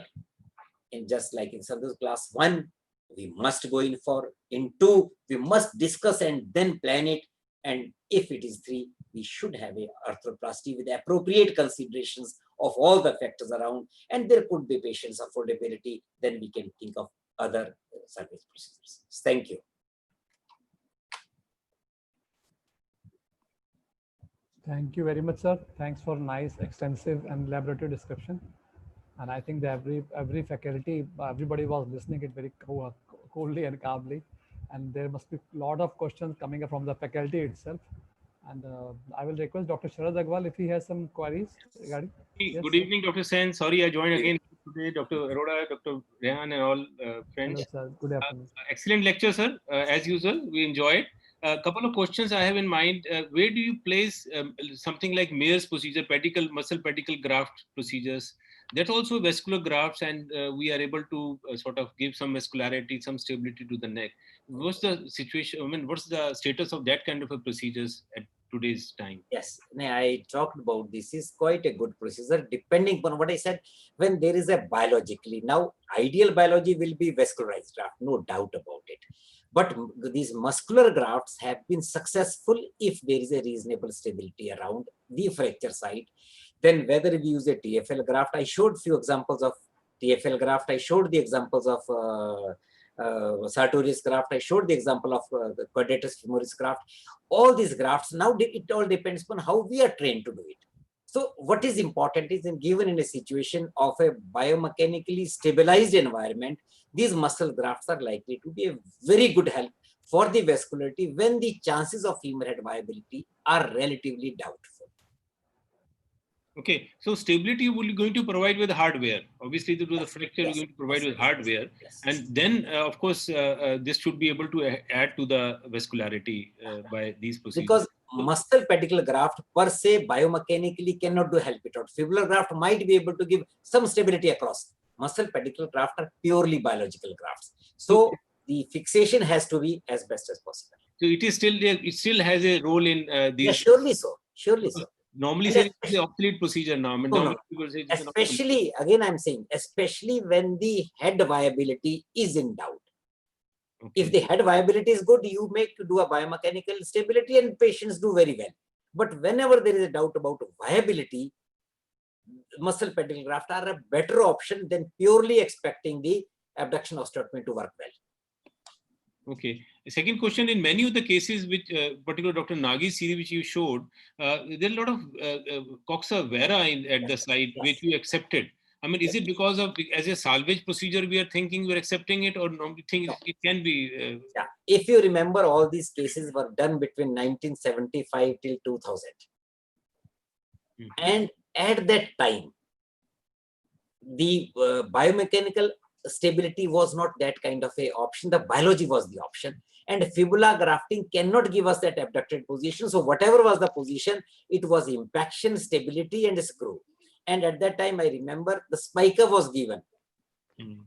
in just like in Sandhu's class 1, we must go in for. In 2, we must discuss and then plan it. And if it is 3, we should have a arthroplasty with appropriate considerations of all the factors around. And there could be patients' affordability. Then we can think of other service procedures. Thank you. Thank you very much, sir. Thanks for nice, extensive, and elaborative description. And I think that every faculty, everybody was listening it very coolly and calmly. And there must be a lot of questions coming up from the faculty itself. And I will request Dr. Sharad Agrawal if he has some queries regarding. Yes, good evening, Dr. Sen. Sorry, I joined again today. Dr. Arora, Dr. Rehan, and all friends. Hello, sir. Good afternoon. Excellent lecture, sir. As usual, we enjoyed. A couple of questions I have in mind. Where do you place something like Mayer's procedure, muscle pedicle graft procedures? That's also vascular grafts, and we are able to sort of give some vascularity, some stability to the neck. What's the situation? I mean, what's the status of that kind of a procedures at today's time? Yes, I talked about this. Is quite a good procedure, depending upon what I said. When there is a biologically, now ideal biology will be vascularized graft, no doubt about it. But these muscular grafts have been successful if there is a reasonable stability around the fracture site. Then whether we use a TFL graft, I showed few examples of TFL graft, I showed the examples of sartorius graft, I showed the example of the quadratus femoris graft. All these grafts, now it all depends upon how we are trained to do it. So what is important is, given in a situation of a biomechanically stabilized environment, these muscle grafts are likely to be a very good help for the vascularity when the chances of femur head viability are relatively doubtful. Okay, so stability will be going to provide with hardware. Obviously, to do the fracture, Yes. you're going to provide with hardware. Yes. And then, of course, this should be able to add to the vascularity by these procedures. Because muscle pedicle graft per se biomechanically cannot do help it out. Fibular graft might be able to give some stability across. Muscle pedicle graft are purely biological grafts. So the fixation has to be as best as possible. So it is still there. It still has a role in these. Yeah, surely so. Surely so. Normally, say it's the obsolete procedure now. I mean, No. people say it's Especially, again, I'm saying, especially when the head viability is in doubt. okay. If the head viability is good, you make do a biomechanical stability and patients do very well. But whenever there is a doubt about viability, muscle pedicle graft are a better option than purely expecting the abduction osteotomy to work well. Okay. The second question, in many of the cases, which particular Dr. Nagi's series which you showed, there are a lot of coxa vera at the site, Yes. which you accepted. I mean, is it because of, as a salvage procedure, we are thinking we're accepting it, or no, we think it can be? Yeah. If you remember, all these cases were done between 1975 till 2000. And at that time, the biomechanical stability was not that kind of a option. The biology was the option. And fibula grafting cannot give us that abducted position. So whatever was the position, it was impaction, stability, and screw. And at that time, I remember the spiker was given.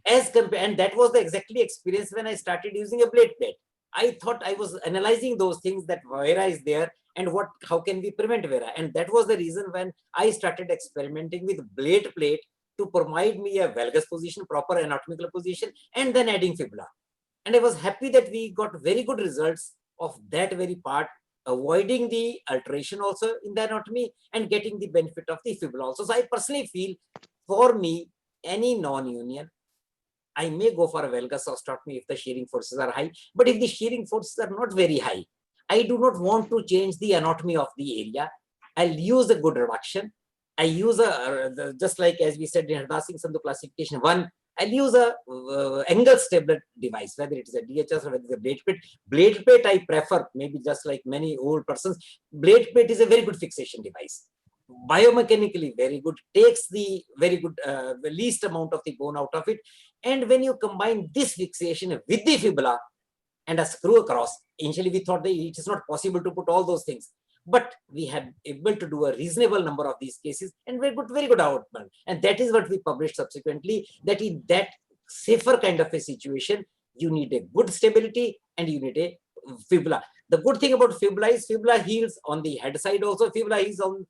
As compared, and that was the exactly experience when I started using a blade plate. I thought I was analyzing those things, that vera is there, and how can we prevent vera? And that was the reason when I started experimenting with blade plate to provide me a valgus position, proper anatomical position, and then adding fibula. And I was happy that we got very good results of that very part, avoiding the alteration also in the anatomy and getting the benefit of the fibula also. So I personally feel, for me, any non-union, I may go for a valgus osteotomy if the shearing forces are high. But if the shearing forces are not very high, I do not want to change the anatomy of the area. I'll use a good reduction. I use just like as we said in Hardasing Sandhu classification 1, I'll use a angle stable device, whether it is a DHS or whether it's a blade plate. Blade plate I prefer, maybe just like many old persons. Blade plate is a very good fixation device. Biomechanically very good, takes the very good, the least amount of the bone out of it. And when you combine this fixation with the fibula and a screw across, initially we thought that it is not possible to put all those things. But we have able to do a reasonable number of these cases and very good outcome. And that is what we published subsequently, that in that safer kind of a situation, you need a good stability and you need a fibula. The good thing about fibula is fibula heals on the head side also, fibula heals on.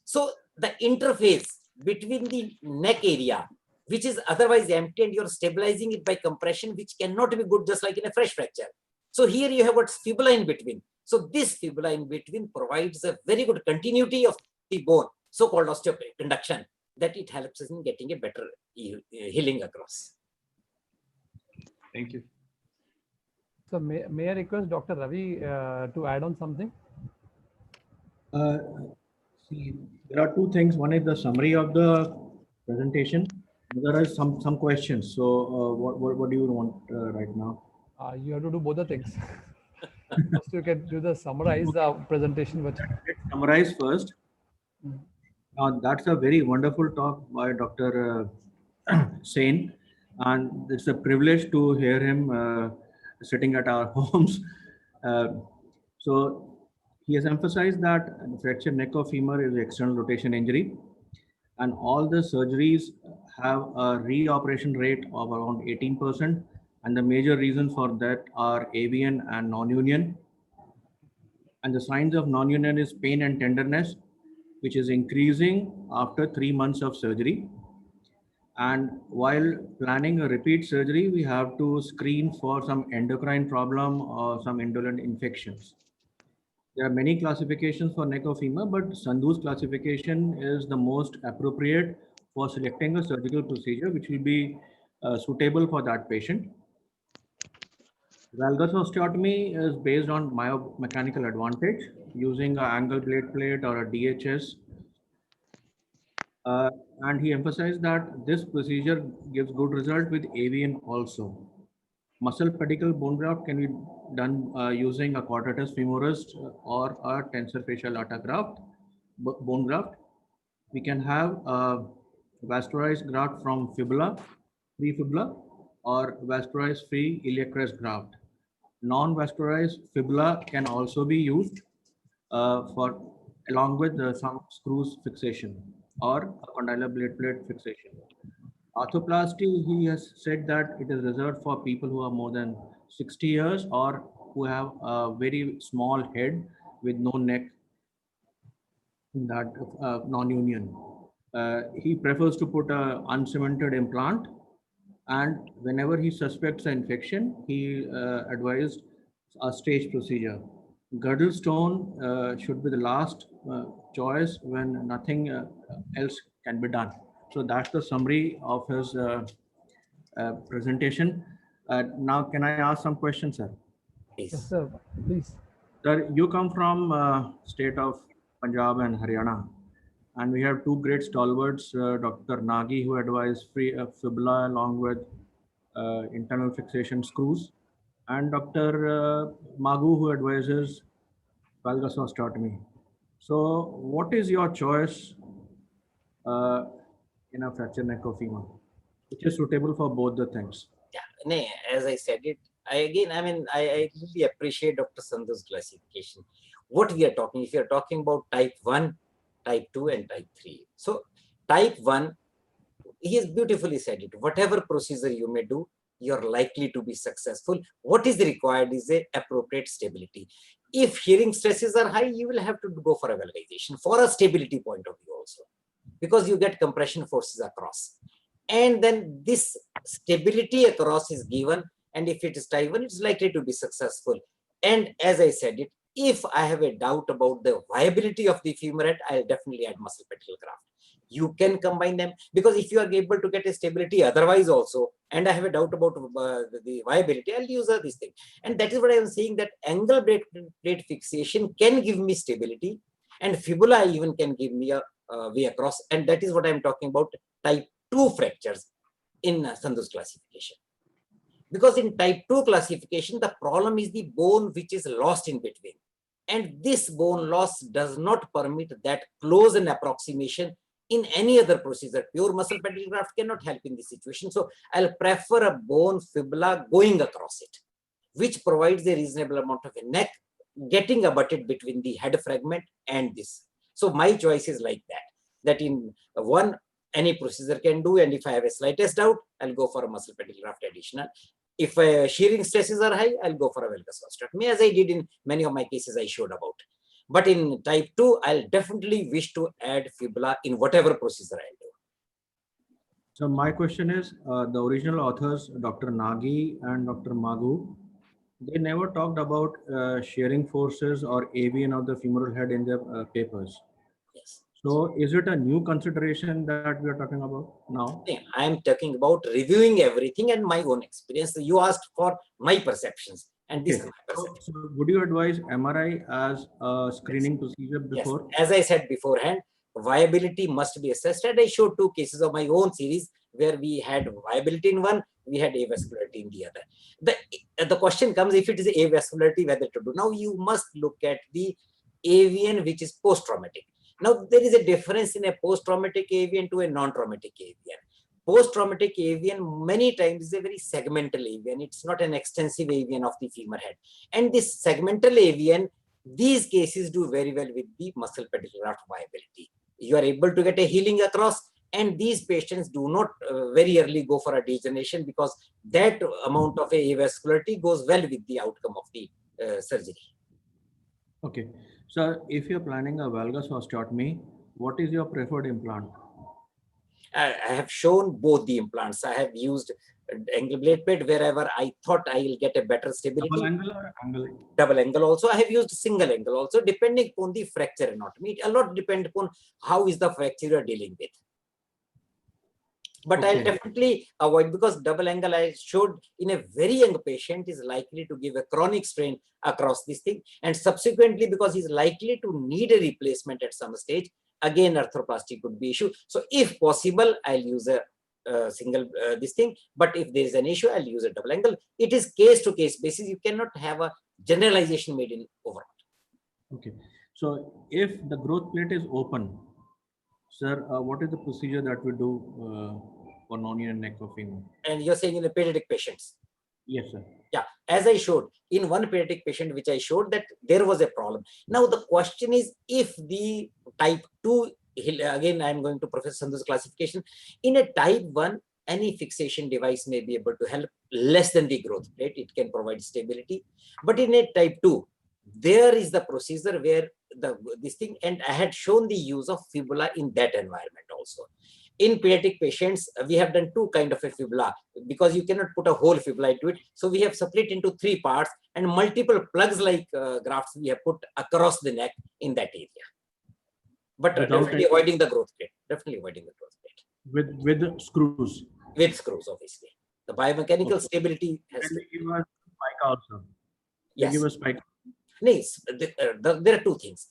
So the interface between the neck area, which is otherwise empty, and you're stabilizing it by compression, which cannot be good just like in a fresh fracture. So here you have got fibula in between. So this fibula in between provides a very good continuity of the bone, so-called osteopathic conduction, that it helps us in getting a better healing across. Thank you. So may I request Dr. Ravi to add on something? See, there are two things. One is the summary of the presentation. There are some questions. So what do you want right now? You have to do both the things. First, you can do the summarize the presentation. But let's summarize first. That's a very wonderful talk by Dr. Sain, and it's a privilege to hear him sitting at our homes. So he has emphasized that fractured neck of femur is external rotation injury, and all the surgeries have a reoperation rate of around 18%, and the major reasons for that are avian and non-union. And the signs of non-union is pain and tenderness, which is increasing after 3 months of surgery. And while planning a repeat surgery, we have to screen for some endocrine problem or some indolent infections. There are many classifications for neck of femur, but Sandhu's classification is the most appropriate for selecting a surgical procedure which will be suitable for that patient. Valgus osteotomy is based on biomechanical advantage using an angle blade plate or a DHS. And he emphasized that this procedure gives good result with avian also. Muscle pedicle bone graft can be done using a quadratus femoris or a tensor fascial lata graft, bone graft. We can have a vascularized graft from fibula, free fibula, or vascularized free iliac crest graft. Non-vascularized fibula can also be used along with some screws fixation or a condylar blade plate fixation. Arthroplasty, he has said that it is reserved for people who are more than 60 years or who have a very small head with no neck in that non-union. He prefers to put an uncemented implant, and whenever he suspects an infection, he advised a stage procedure. girdle stone should be the last choice when nothing else can be done. So that's the summary of his presentation. Now, can I ask some questions, sir? Yes, sir. Please. Sir, you come from state of Punjab and Haryana, and we have two great stalwarts, Dr. Nagi, who advised free fibula along with internal fixation screws, and Dr. Magu, who advises valgus osteotomy. So, what is your choice uh, in a fracture neck of femur, which is suitable for both the things? Yeah, as I said it, I really appreciate Dr. Sandhu's classification. What we are talking, if you are talking about type 1, type 2, and type 3. So, type 1, he has beautifully said it. Whatever procedure you may do, you're likely to be successful. What is required is a appropriate stability. If shearing stresses are high, you will have to go for a valgization for a stability point of view also, because you get compression forces across. And then this stability across is given, and if it is type 1, it's likely to be successful. And as I said it, if I have a doubt about the viability of the femur head, I'll definitely add muscle pedicle graft. You can combine them, because if you are able to get a stability otherwise also, and I have a doubt about the viability, I'll use this thing. And that is what I am saying, that angle plate fixation can give me stability, and fibula even can give me a way across. And that is what I'm talking about, type 2 fractures in Sandhu's classification. Because in type 2 classification, the problem is the bone which is lost in between. And this bone loss does not permit that close an approximation in any other procedure. Pure muscle pedicle graft cannot help in this situation. So I'll prefer a bone fibula going across it, which provides a reasonable amount of a neck getting abutted between the head fragment and this. So my choice is like that in one, any procedure can do. And if I have a slightest doubt, I'll go for a muscle pedicle graft additional. If shearing stresses are high, I'll go for a valgus osteotomy, as I did in many of my cases I showed about. But in type 2, I'll definitely wish to add fibula in whatever procedure I'll do. So my question is, the original authors, Dr. Nagi and Dr. Magu, they never talked about shearing forces or AVN of the femoral head in their papers. Yes. So is it a new consideration that we are talking about now? I am talking about reviewing everything and my own experience. You asked for my perceptions. And this is my perception. So would you advise MRI as a screening procedure before? Yes. As I said beforehand, viability must be assessed. And I showed 2 cases of my own series where we had viability in one, we had avascularity in the other. The question comes, if it is avascularity, whether to do. Now you must look at the AVN which is post-traumatic. Now there is a difference in a post-traumatic AVN to a non-traumatic AVN. Post-traumatic AVN many times is a very segmental AVN. It's not an extensive AVN of the femur head. And this segmental AVN, these cases do very well with the muscle pedicle graft viability. You are able to get a healing across, and these patients do not very early go for a degeneration, because that amount of avascularity goes well with the outcome of the surgery. Okay. So if you're planning a valgus osteotomy, what is your preferred implant? I have shown both the implants. I have used angle blade pad wherever I thought I will get a better stability. Double angle or angle? Double angle also. I have used single angle also, depending upon the fracture anatomy. It a lot depend upon how is the fracture you are dealing with. But I'll definitely avoid, because double angle I showed in a very young patient is likely to give a chronic strain across this thing. And subsequently, because he's likely to need a replacement at some stage, again, arthroplasty could be issue. So if possible, I'll use a single this thing. But if there is an issue, I'll use a double angle. It is case to case basis. You cannot have a generalization made in overall. Okay. So if the growth plate is open, sir, what is the procedure that we do for non-union neck of femur? And you're saying in the pediatric patients? Yes, sir. Yeah, as I showed in one pediatric patient, which I showed that there was a problem. Now the question is, if the type 2, again I'm going to Professor Sandhu's classification, in a type 1, any fixation device may be able to help less than the growth plate. It can provide stability. But in a type 2, there is the procedure where this thing, and I had shown the use of fibula in that environment also. In pediatric patients, we have done two kind of a fibula because you cannot put a whole fibula into it. So we have split into three parts and multiple plugs like grafts we have put across the neck in that area. But definitely avoiding the growth plate. Definitely avoiding the growth plate. With screws. With screws, obviously. The biomechanical stability has to give a spike also. Yes. Give a spike. Nice. There are two things.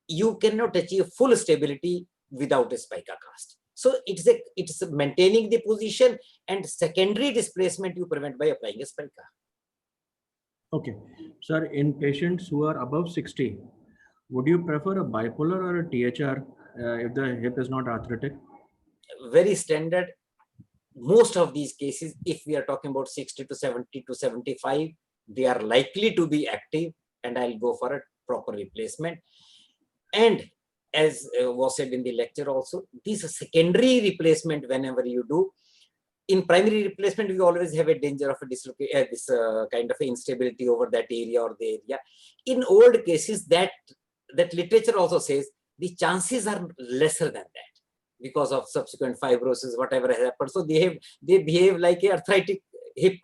You cannot achieve full stability without a spica cast. So it's maintaining the position, and secondary displacement you prevent by applying a spica. Okay. Sir, in patients who are above 60, would you prefer a bipolar or a THR if the hip is not arthritic? Very standard. Most of these cases, if we are talking about 60 to 70 to 75, they are likely to be active, and I'll go for a proper replacement. And as was said in the lecture also, this secondary replacement, whenever you do, in primary replacement, we always have a danger of a dislocate, this kind of instability over that area or the area. In old cases, that literature also says the chances are lesser than that because of subsequent fibrosis, whatever has happened. So they behave like a arthritic hip.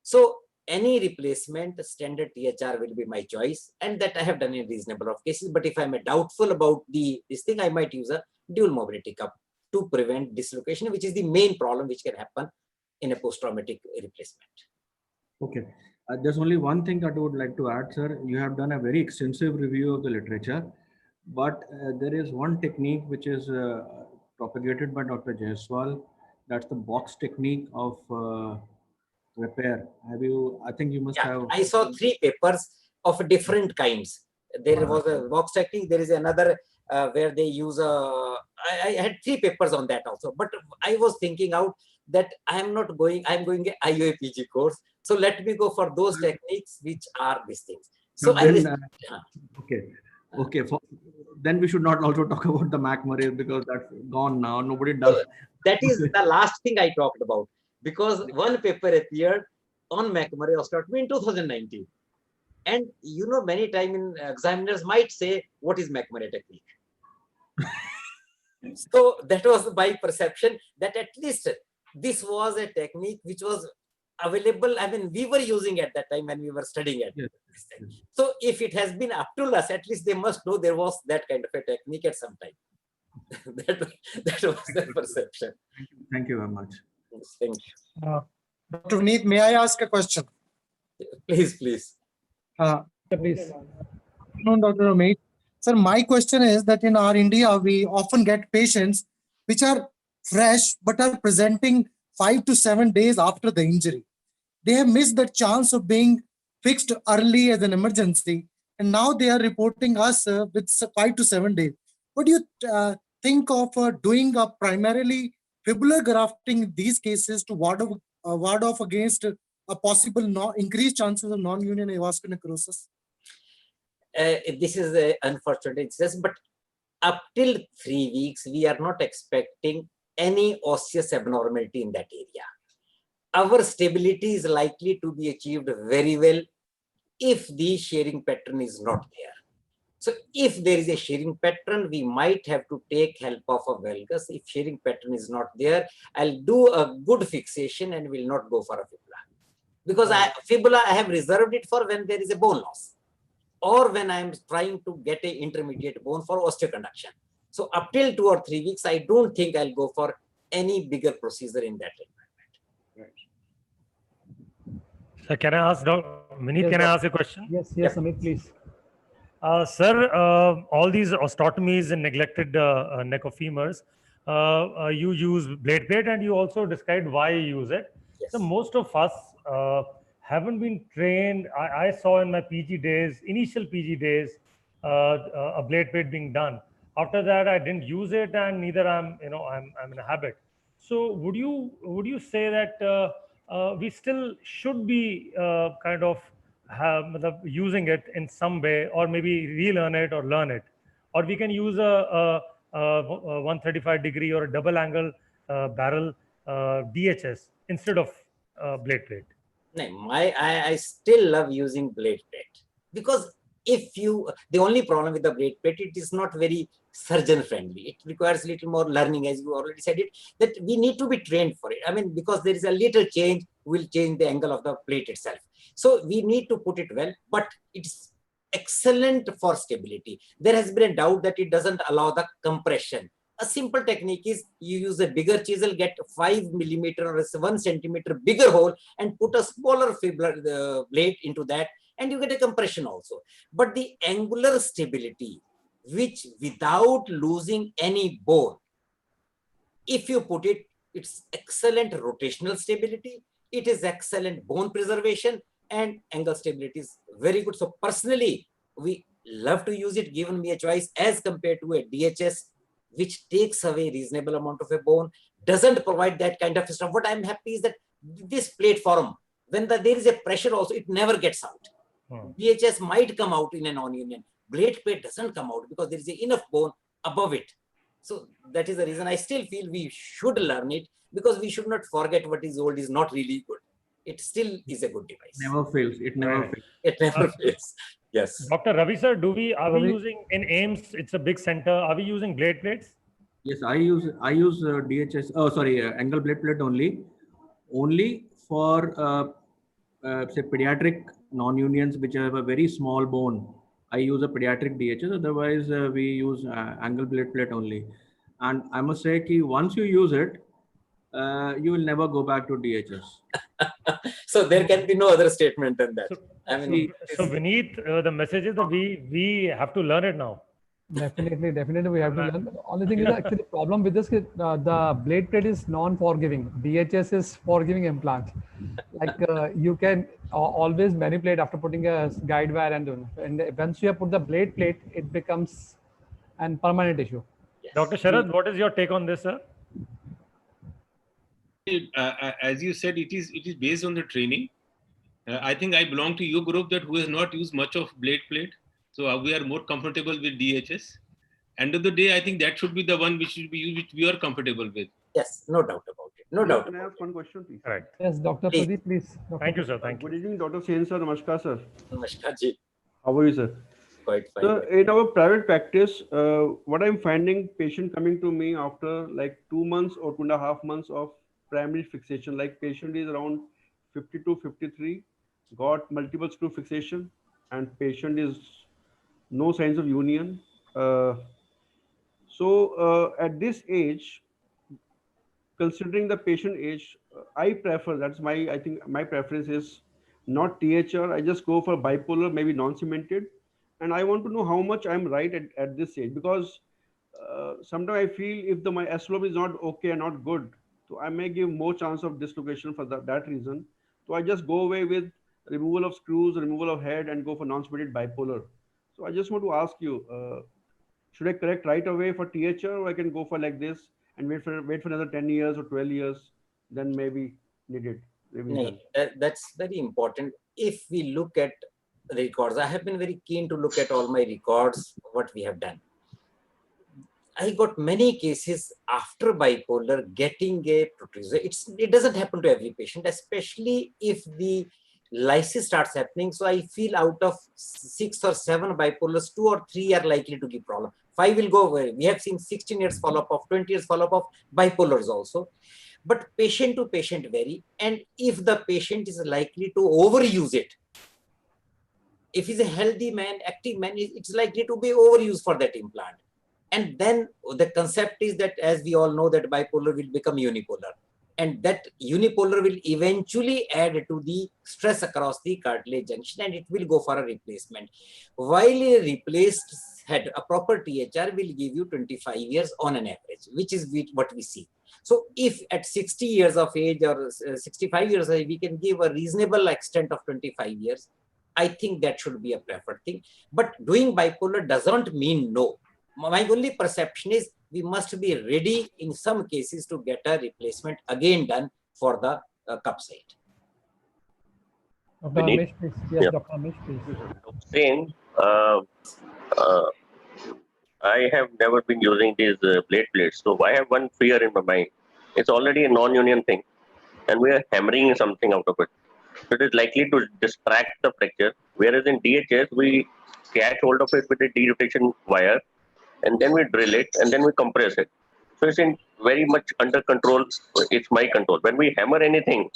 So any replacement, standard THR will be my choice, and that I have done in reasonable of cases. But if I'm doubtful about this thing, I might use a dual mobility cup to prevent dislocation, which is the main problem which can happen in a post-traumatic replacement. Okay. There's only one thing that I would like to add, sir. You have done a very extensive review of the literature, but there is one technique which is propagated by Dr. Jaiswal. That's the box technique of repair. Have you? I think you must have. I saw 3 papers of different kinds. There was a box technique. There is another where they use a. I had 3 papers on that also. But I was thinking out that I'm going a IOA PG course. So let me go for those techniques which are these things. So okay. Then we should not also talk about the McMurray because that's gone now. Nobody does. So that is the last thing I talked about, because one paper appeared on McMurray osteotomy in 2019. And you know, many times in examiners might say, what is McMurray technique? So that was my perception, that at least this was a technique which was available. I mean, we were using at that time when we were studying at this time. So if it has been up to us, at least they must know there was that kind of a technique at some time. that was the perception. Thank you very much. Yes, thank you. Dr. Vineet, may I ask a question? Please. Please. No, Dr. Ramesh. Sir, my question is that in our India, we often get patients which are fresh but are presenting 5 to 7 days after the injury. They have missed the chance of being fixed early as an emergency, and now they are reporting us with 5 to 7 days. What do you think of doing a primarily fibular grafting in these cases to ward off against a possible increased chances of non-union avascular necrosis? This is unfortunate, but up till 3 weeks, we are not expecting any osseous abnormality in that area. Our stability is likely to be achieved very well if the shearing pattern is not there. So if there is a shearing pattern, we might have to take help of a valgus. If shearing pattern is not there, I'll do a good fixation and will not go for a fibula. Because fibula, I have reserved it for when there is a bone loss, or when I'm trying to get an intermediate bone for osteoconduction. So up till 2 or 3 weeks, I don't think I'll go for any bigger procedure in that environment. So can I ask Vineet, can I ask a question? Yes, Amit, please. Sir, all these osteotomies and neglected neck of femurs, you use blade plate, and you also described why you use it. Yes. So most of us haven't been trained. I saw in my PG days, initial PG days, a blade plate being done. After that, I didn't use it, and neither I'm in a habit. So would you say that we still should be kind of using it in some way, or maybe relearn it or learn it, or we can use a 135-degree or a double angle barrel DHS instead of blade plate? No, I still love using blade plate, because The only problem with the blade plate, it is not very surgeon friendly. It requires a little more learning, as you already said it, that we need to be trained for it. I mean, because there is a little change, will change the angle of the plate itself. So we need to put it well, but it's excellent for stability. There has been a doubt that it doesn't allow the compression. A simple technique is you use a bigger chisel, get 5 millimeter or 1 centimeter bigger hole and put a smaller fibular blade into that, and you get a compression also. But the angular stability, which without losing any bone, if you put it, it's excellent rotational stability, it is excellent bone preservation, and angle stability is very good. So personally, we love to use it, given me a choice, as compared to a DHS, which takes away reasonable amount of a bone, doesn't provide that kind of stuff. What I'm happy is that this platform, when there is a pressure also, it never gets out. DHS might come out in a non-union. Blade plate doesn't come out because there is enough bone above it. So that is the reason I still feel we should learn it, because we should not forget what is old is not really good. It still is a good device. Never fails. It never fails. It never fails. Yes. Dr. Ravi sir, are we using in AIMS? It's a big center. Are we using blade plates? Yes, I use DHS. Oh, sorry, angle blade plate only for say pediatric non-unions which have a very small bone. I use a pediatric DHS. Otherwise, we use angle blade plate only. And I must say, ki once you use it, you will never go back to DHS. So there can be no other statement than that. So Vineet, the message is that we have to learn it now. Definitely we have to learn. The only thing is actually the problem with this is the blade plate is non-forgiving. DHS is forgiving implants. Like you can always manipulate after putting a guide wire, and once you have put the blade plate, it becomes an permanent issue. Yes. Dr. Sharad, what is your take on this, sir? As you said, it is based on the training. I think I belong to your group that who has not used much of blade plate. So we are more comfortable with DHS. End of the day, I think that should be the one which should be used, which we are comfortable with. Yes, no doubt about it. No doubt. Can I ask one question, please? Right. Yes, Dr. Pradeep, please. Thank you, sir. Thank Good you. evening, Dr. Sen sir. Namaskar, sir. Namaskar ji. How are you, sir? Quite fine. So in our private practice, what I'm finding, patient coming to me after like 2 months or 2.5 months of primary fixation, like patient is around 52, 53, got multiple screw fixation, and patient is no signs of union. So at this age, considering the patient age, I prefer, I think my preference is not THR. I just go for bipolar, maybe non-cemented. And I want to know how much I'm right at this age, because sometimes I feel if my slope is not okay and not good, so I may give more chance of dislocation for that reason. So I just go away with removal of screws, removal of head, and go for non-cemented bipolar. So I just want to ask you, should I correct right away for THR, or I can go for like this and wait for another 10 years or 12 years, then maybe needed revision? No, that's very important. If we look at records, I have been very keen to look at all my records, what we have done. I got many cases after bipolar getting a protrusion. It doesn't happen to every patient, especially if the lysis starts happening. So I feel out of 6 or 7 bipolars, 2 or 3 are likely to give problem. 5 will go away. We have seen 16 years follow-up of 20 years follow-up of bipolars also. But patient to patient vary. And if the patient is likely to overuse it, if he's a healthy man, active man, it's likely to be overused for that implant. And then the concept is that, as we all know, that bipolar will become unipolar. And that unipolar will eventually add to the stress across the cartilage junction, and it will go for a replacement. While a replaced head, a proper THR will give you 25 years on an average, which is what we see. So if at 60 years of age or 65 years of age, we can give a reasonable extent of 25 years, I think that should be a preferred thing. But doing bipolar doesn't mean no. My only perception is we must be ready in some cases to get a replacement again done for the cup side. Dr. Ramesh, please. Yes, yeah. Dr. Ramesh, please. Same. I have never been using these blade plates, so I have one fear in my mind. It's already a non-union thing, and we are hammering something out of it. So it is likely to distract the fracture. Whereas in DHS, we catch hold of it with a derotation wire, and then we drill it, and then we compress it. So it's in very much under control. It's my control. When we hammer anything,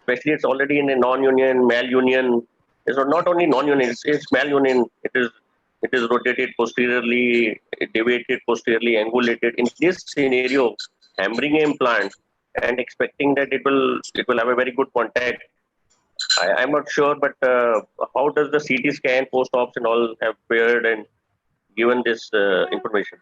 especially it's already in a non-union, malunion. It's not only non-union, it's malunion. It is rotated posteriorly, deviated posteriorly, angulated. In this scenario, hammering an implant and expecting that it will have a very good contact. I'm not sure, but how does the CT scan, post-ops and all have paired and given this information?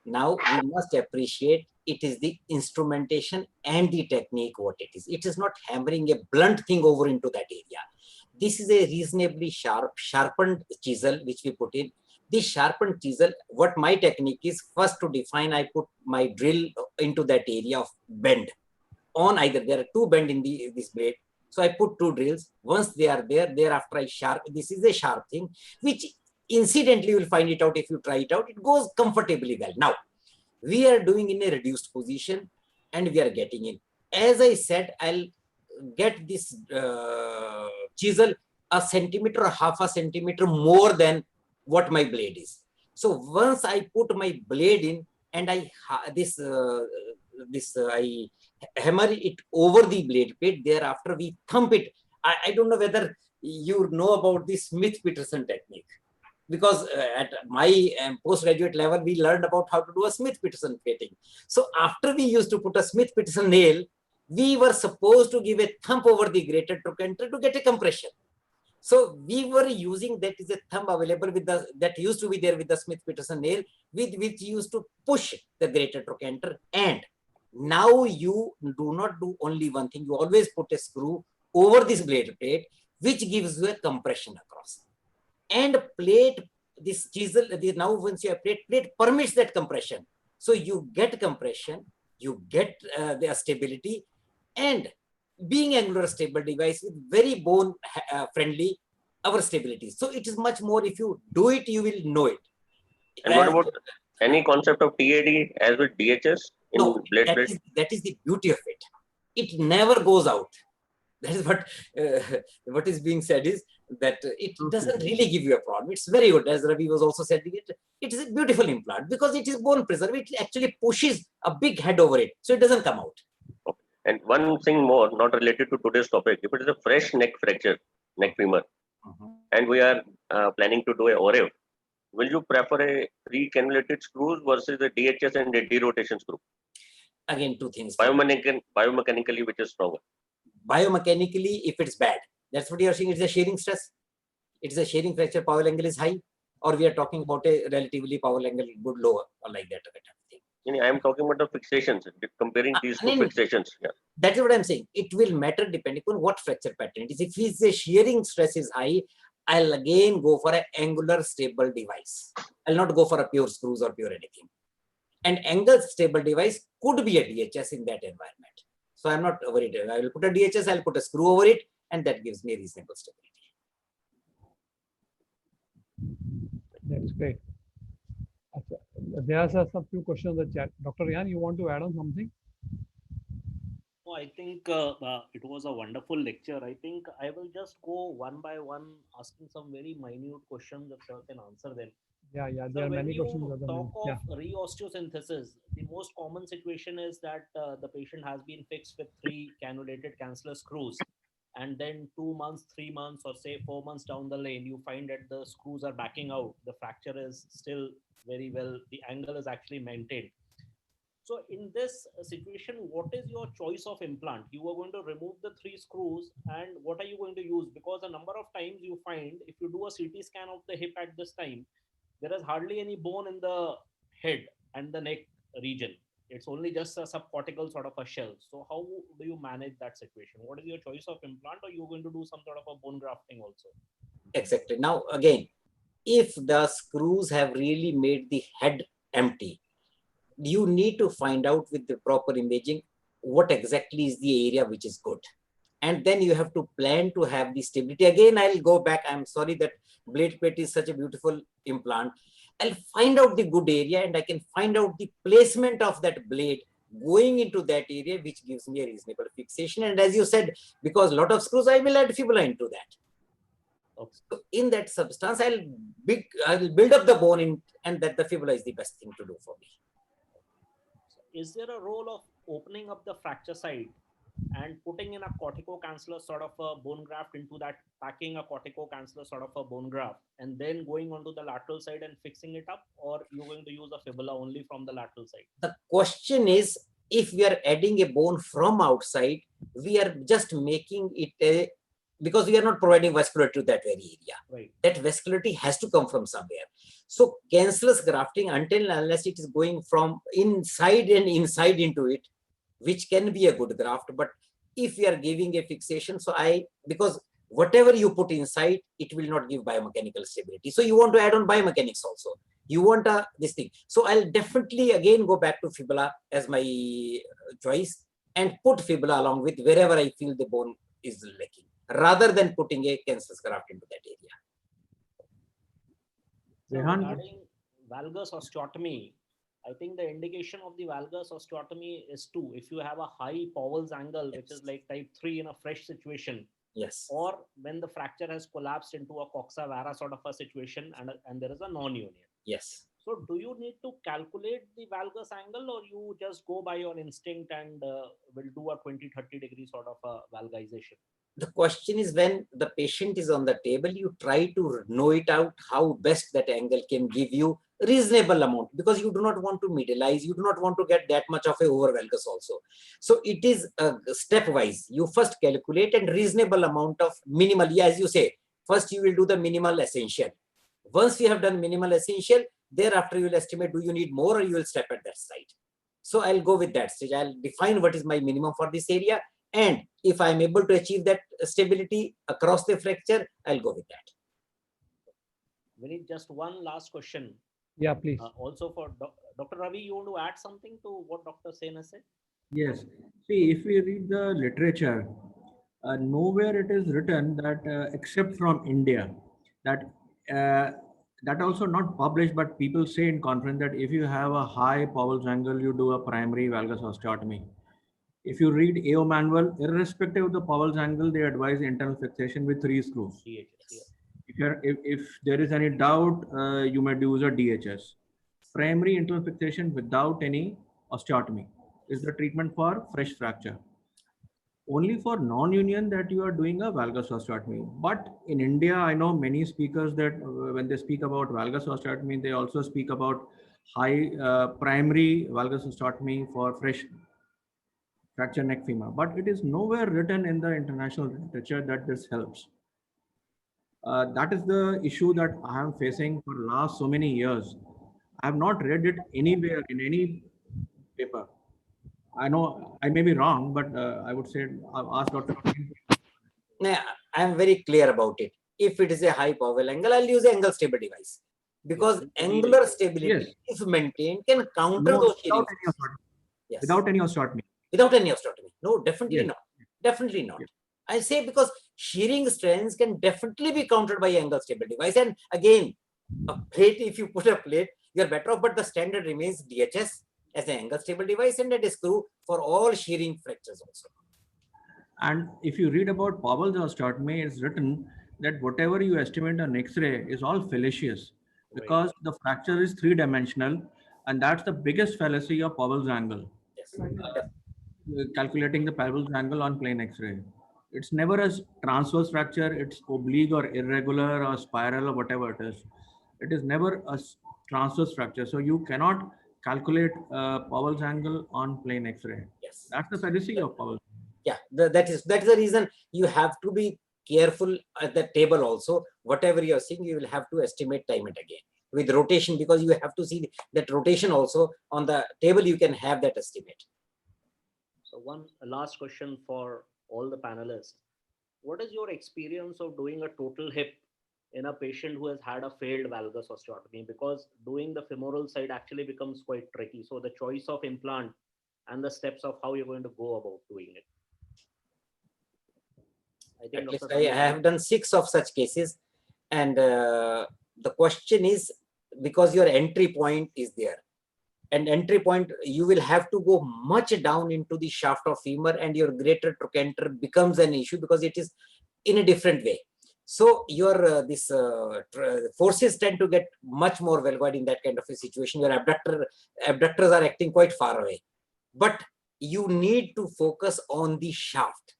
Now we must appreciate it is the instrumentation and the technique what it is. It is not hammering a blunt thing over into that area. This is a reasonably sharpened chisel which we put in. This sharpened chisel, what my technique is, first to define, I put my drill into that area of bend. On either, there are two bend in this blade. So I put two drills. Once they are there, thereafter I sharp. This is a sharp thing, which incidentally you will find it out if you try it out. It goes comfortably well. Now, we are doing in a reduced position and we are getting in. As I said, I'll get this chisel a centimeter or half a centimeter more than what my blade is. So once I put my blade in and I hammer it over the blade plate, thereafter we thump it. I don't know whether you know about the Smith-Peterson technique, because at my postgraduate level, we learned about how to do a Smith-Peterson plating. So after we used to put a Smith-Peterson nail, we were supposed to give a thump over the greater trochanter to get a compression. So we were using that is a thumb available with that used to be there with the Smith-Peterson nail, with which used to push the greater trochanter. And now you do not do only one thing. You always put a screw over this blade plate, which gives you a compression across. And plate, this chisel, now once you have plate permits that compression. So you get compression, you get the stability, and being angular stable device with very bone friendly, our stability. So it is much more, if you do it, you will know it. And what about any concept of TAD as with DHS? No, that is the beauty of it. It never goes out. That is what is being said is that it doesn't really give you a problem. It's very good, as Ravi was also saying. It is a beautiful implant because it is bone preserved. It actually pushes a big head over it, so it doesn't come out. Okay. And one thing more, not related to today's topic, if it is a fresh neck fracture, neck femur, and we are planning to do a OREV, will you prefer a pre-cannulated screws versus a DHS and a derotation screw? Again, two things. Biomechanically, which is stronger? Biomechanically, if it's bad, that's what you are saying. It's a shearing stress. It's a shearing fracture. Power angle is high, or we are talking about a relatively power angle good lower, or like that kind of thing. I am talking about the fixations. Comparing these two fixations. Yeah. That is what I'm saying. It will matter depending on what fracture pattern it is. If it's a shearing stress is high, I'll again go for an angular stable device. I'll not go for a pure screws or pure anything. An angle stable device could be a DHS in that environment. So I'm not worried. I will put a DHS, I'll put a screw over it, and that gives me reasonable stability. That's great. There are some few questions in the chat. Dr. Rian, you want to add on something? No, I think it was a wonderful lecture. I think I will just go one by one, asking some very minute questions that sir can answer them. Yeah, So there are when many you questions. talk of reosteosynthesis, the most common situation is that the patient has been fixed with 3 cannulated canceller screws, and then 2 months, 3 months, or say 4 months down the lane, you find that the screws are backing out. The fracture is still very well, the angle is actually maintained. So in this situation, what is your choice of implant? You are going to remove the 3 screws, and what are you going to use? Because a number of times you find, if you do a CT scan of the hip at this time, there is hardly any bone in the head and the neck region. It's only just a subcortical sort of a shell. So how do you manage that situation? What is your choice of implant, or you're going to do some sort of a bone grafting also? Exactly. Now, again, if the screws have really made the head empty, you need to find out with the proper imaging what exactly is the area which is good. And then you have to plan to have the stability. Again, I'll go back. I'm sorry that blade plate is such a beautiful implant. I'll find out the good area, and I can find out the placement of that blade going into that area, which gives me a reasonable fixation. And as you said, because a lot of screws, I will add fibula into that. Okay. So in that substance, I'll build up the bone in, and that the fibula is the best thing to do for me. Is there a role of opening up the fracture site and putting in a corticocancellous sort of a bone graft into that, packing a corticocancellous sort of a bone graft, and then going onto the lateral side and fixing it up, or you're going to use a fibula only from the lateral side? The question is, if we are adding a bone from outside, we are just making it because we are not providing vascularity to that very area. Right. That vascularity has to come from somewhere. So cancellous grafting, until and unless it is going from inside and inside into it, which can be a good graft, but if we are giving a fixation, because whatever you put inside, it will not give biomechanical stability. So you want to add on biomechanics also. You want this thing. So I'll definitely again go back to fibula as my choice and put fibula along with wherever I feel the bone is lacking, rather than putting a cancellous graft into that area. So regarding valgus osteotomy, I think the indication of the valgus osteotomy is 2. If you have a high Powell's angle, which is like type 3 in a fresh situation, yes, or when the fracture has collapsed into a coxa vara sort of a situation and there is a non-union. yes. So do you need to calculate the valgus angle, or you just go by your instinct and will do a 20-30 degree sort of a valgization? The question is, when the patient is on the table, you try to know it out how best that angle can give you reasonable amount, because you do not want to medialize, you do not want to get that much of a over valgus also. So it is stepwise. You first calculate and reasonable amount of minimal, as you say, first you will do the minimal essential. Once you have done minimal essential, thereafter you will estimate, do you need more, or you will step at that side. So I'll go with that stage. I'll define what is my minimum for this area. And if I'm able to achieve that stability across the fracture, I'll go with that. We need just one last question. Yeah, please. Also for Dr. Ravi, you want to add something to what Dr. Sen has said? Yes. See, if we read the literature, nowhere it is written that, except from India, that also not published, but people say in conference that if you have a high Powell's angle, you do a primary valgus osteotomy. If you read AO manual, irrespective of the Powell's angle, they advise internal fixation with 3 screws. DHS, If there is any doubt, you may use a DHS. Primary internal fixation without any osteotomy is the treatment for fresh fracture. Only for non-union that you are doing a valgus osteotomy. But in India, I know many speakers that when they speak about valgus osteotomy, they also speak about high primary valgus osteotomy for fresh fracture neck femur. But it is nowhere written in the international literature that this helps. That is the issue that I am facing for last so many years. I have not read it anywhere in any paper. I know I may be wrong, but I would say I've asked Dr. Now, I'm very clear about it. If it is a high Powell angle, I'll use an angle stable device, because angular stability, yes, if maintained, can counter those shearing. Yes. Without any osteotomy. Without any osteotomy. No, definitely Yes. not. Definitely not. Yes. I say because shearing strains can definitely be countered by angle stable device. And again, a plate, if you put a plate, you're better off, but the standard remains DHS as an angle stable device and a screw for all shearing fractures also. And if you read about Powell's osteotomy, it's written that whatever you estimate on X-ray is all fallacious, because the fracture is 3-dimensional, and that's the biggest fallacy of Powell's angle. Yes. Calculating the Powell's angle on plain X-ray. It's never a transverse fracture, it's oblique or irregular or spiral or whatever it is. It is never a transverse fracture. So you cannot calculate Powell's angle on plain X-ray. Yes. That's the fallacy of Powell's. Yeah, that is the reason you have to be careful at the table also. Whatever you're seeing, you will have to estimate time and again with rotation, because you have to see that rotation also on the table. You can have that estimate. So one last question for all the panelists. What is your experience of doing a total hip in a patient who has had a failed valgus osteotomy? Because doing the femoral side actually becomes quite tricky. So the choice of implant and the steps of how you're going to go about doing it. I think At least I have done 6 of such cases, and the question is, because your entry point is there, and entry point, you will have to go much down into the shaft of femur, and your greater trochanter becomes an issue because it is in a different way. So your forces tend to get much more valgoid in that kind of a situation. Your abductors are acting quite far away. But you need to focus on the shaft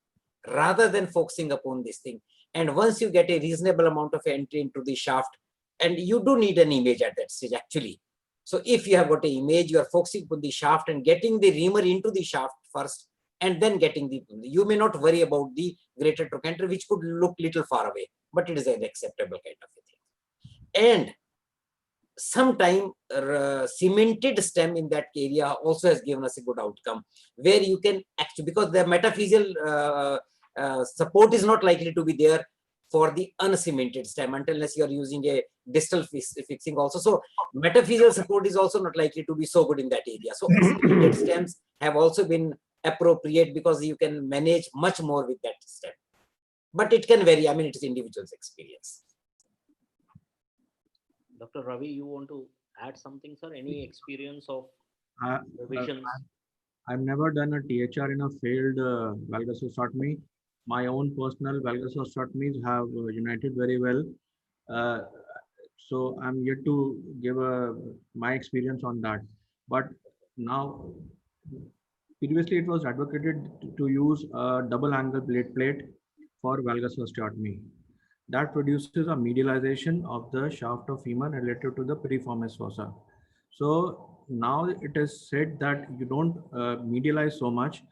rather than focusing upon this thing. And once you get a reasonable amount of entry into the shaft, and you do need an image at that stage actually. So if you have got an image, you are focusing on the shaft and getting the reamer into the shaft first, and then getting you may not worry about the greater trochanter, which could look little far away, but it is an acceptable kind of a thing. And sometime cemented stem in that area also has given us a good outcome, where you can actually, because the metaphyseal support is not likely to be there for the uncemented stem unless you are using a distal fixing also. So metaphyseal support is also not likely to be so good in that area. So cemented stems have also been appropriate because you can manage much more with that stem. But it can vary. I mean, it is individual's experience. Dr. Ravi, you want to add something, sir? Any experience of revisions? I've never done a THR in a failed valgus osteotomy. My own personal valgus osteotomies have united very well. So I'm yet to give my experience on that. But now, previously it was advocated to use a double angle blade plate for valgus osteotomy. That produces a medialization of the shaft of femur related to the piriformis fossa. So now it is said that you don't medialize so much.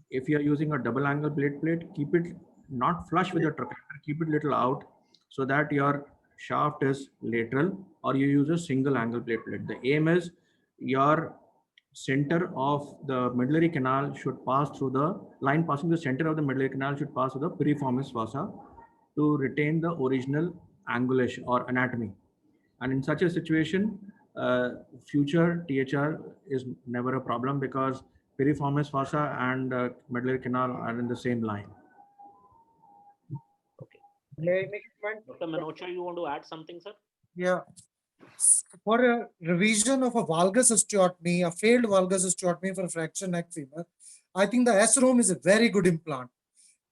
If you are using a double angle blade plate, keep it not flush with the trochanter, keep it little out so that your shaft is lateral, or you use a single angle blade plate. The aim is your center of the medullary canal should pass through the line passing the center of the medullary canal should pass through the piriformis fossa to retain the original angulation or anatomy. And in such a situation, future THR is never a problem because piriformis fossa and medullary canal are in the same line. Okay. Dr. Manocha, you want to add something, sir? Yeah. For a revision of a valgus osteotomy, a failed valgus osteotomy for fracture neck femur, I think the S-ROM is a very good implant.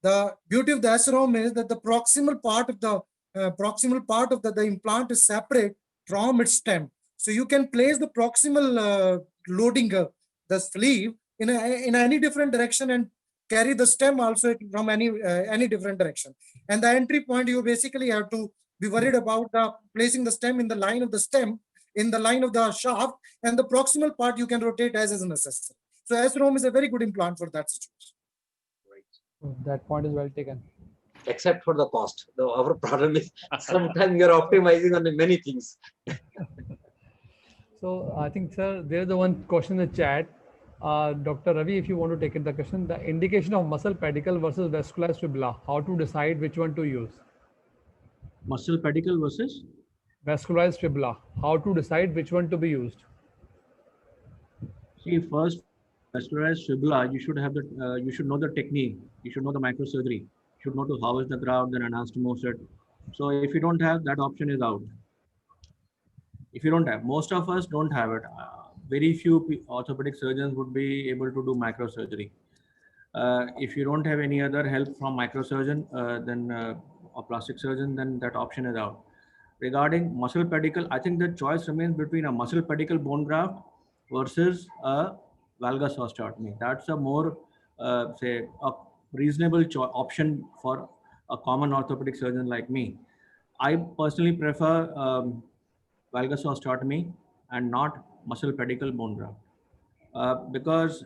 The beauty of the S-ROM is that the proximal part of the implant is separate from its stem. So you can place the proximal loading the sleeve in any different direction and carry the stem also from any different direction. And the entry point, you basically have to be worried about placing the stem in the line of the stem, in the line of the shaft, and the proximal part you can rotate as is necessary. So S-ROM is a very good implant for that situation. That point is well taken. Except for the cost. Our problem is sometimes you're optimizing on many things. So I think, sir, there's the one question in the chat. Dr. Ravi, if you want to take it, the question, the indication of muscle pedicle versus vascularized fibula, how to decide which one to use? Muscle pedicle versus? Vascularized fibula, how to decide which one to be used? See, first, vascularized fibula, you should have you should know the technique. You should know the microsurgery. You should know to harvest the graft, then anastomose it. So if you don't have, that option is out. If you don't have, most of us don't have it. Very few orthopedic surgeons would be able to do microsurgery. If you don't have any other help from microsurgeon, or plastic surgeon, then that option is out. Regarding muscle pedicle, I think the choice remains between a muscle pedicle bone graft versus a valgus osteotomy. That's a more, say, a reasonable option for a common orthopedic surgeon like me. I personally prefer valgus osteotomy and not muscle pedicle bone graft because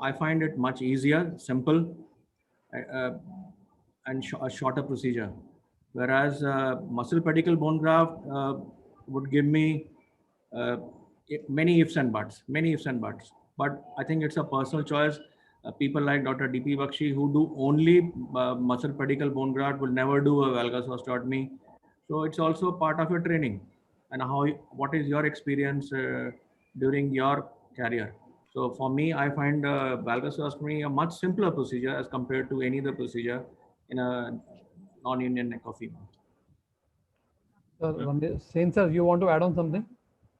I find it much easier, simple, and a shorter procedure. Whereas muscle pedicle bone graft would give me many ifs and buts. But I think it's a personal choice. People like Dr. D.P. Bakshi, who do only muscle pedicle bone graft, will never do a valgus osteotomy. So it's also part of your training. And what is your experience during your career? So for me, I find valgus osteotomy a much simpler procedure as compared to any other procedure in a non-union neck of femur. Sain sir, you want to add on something?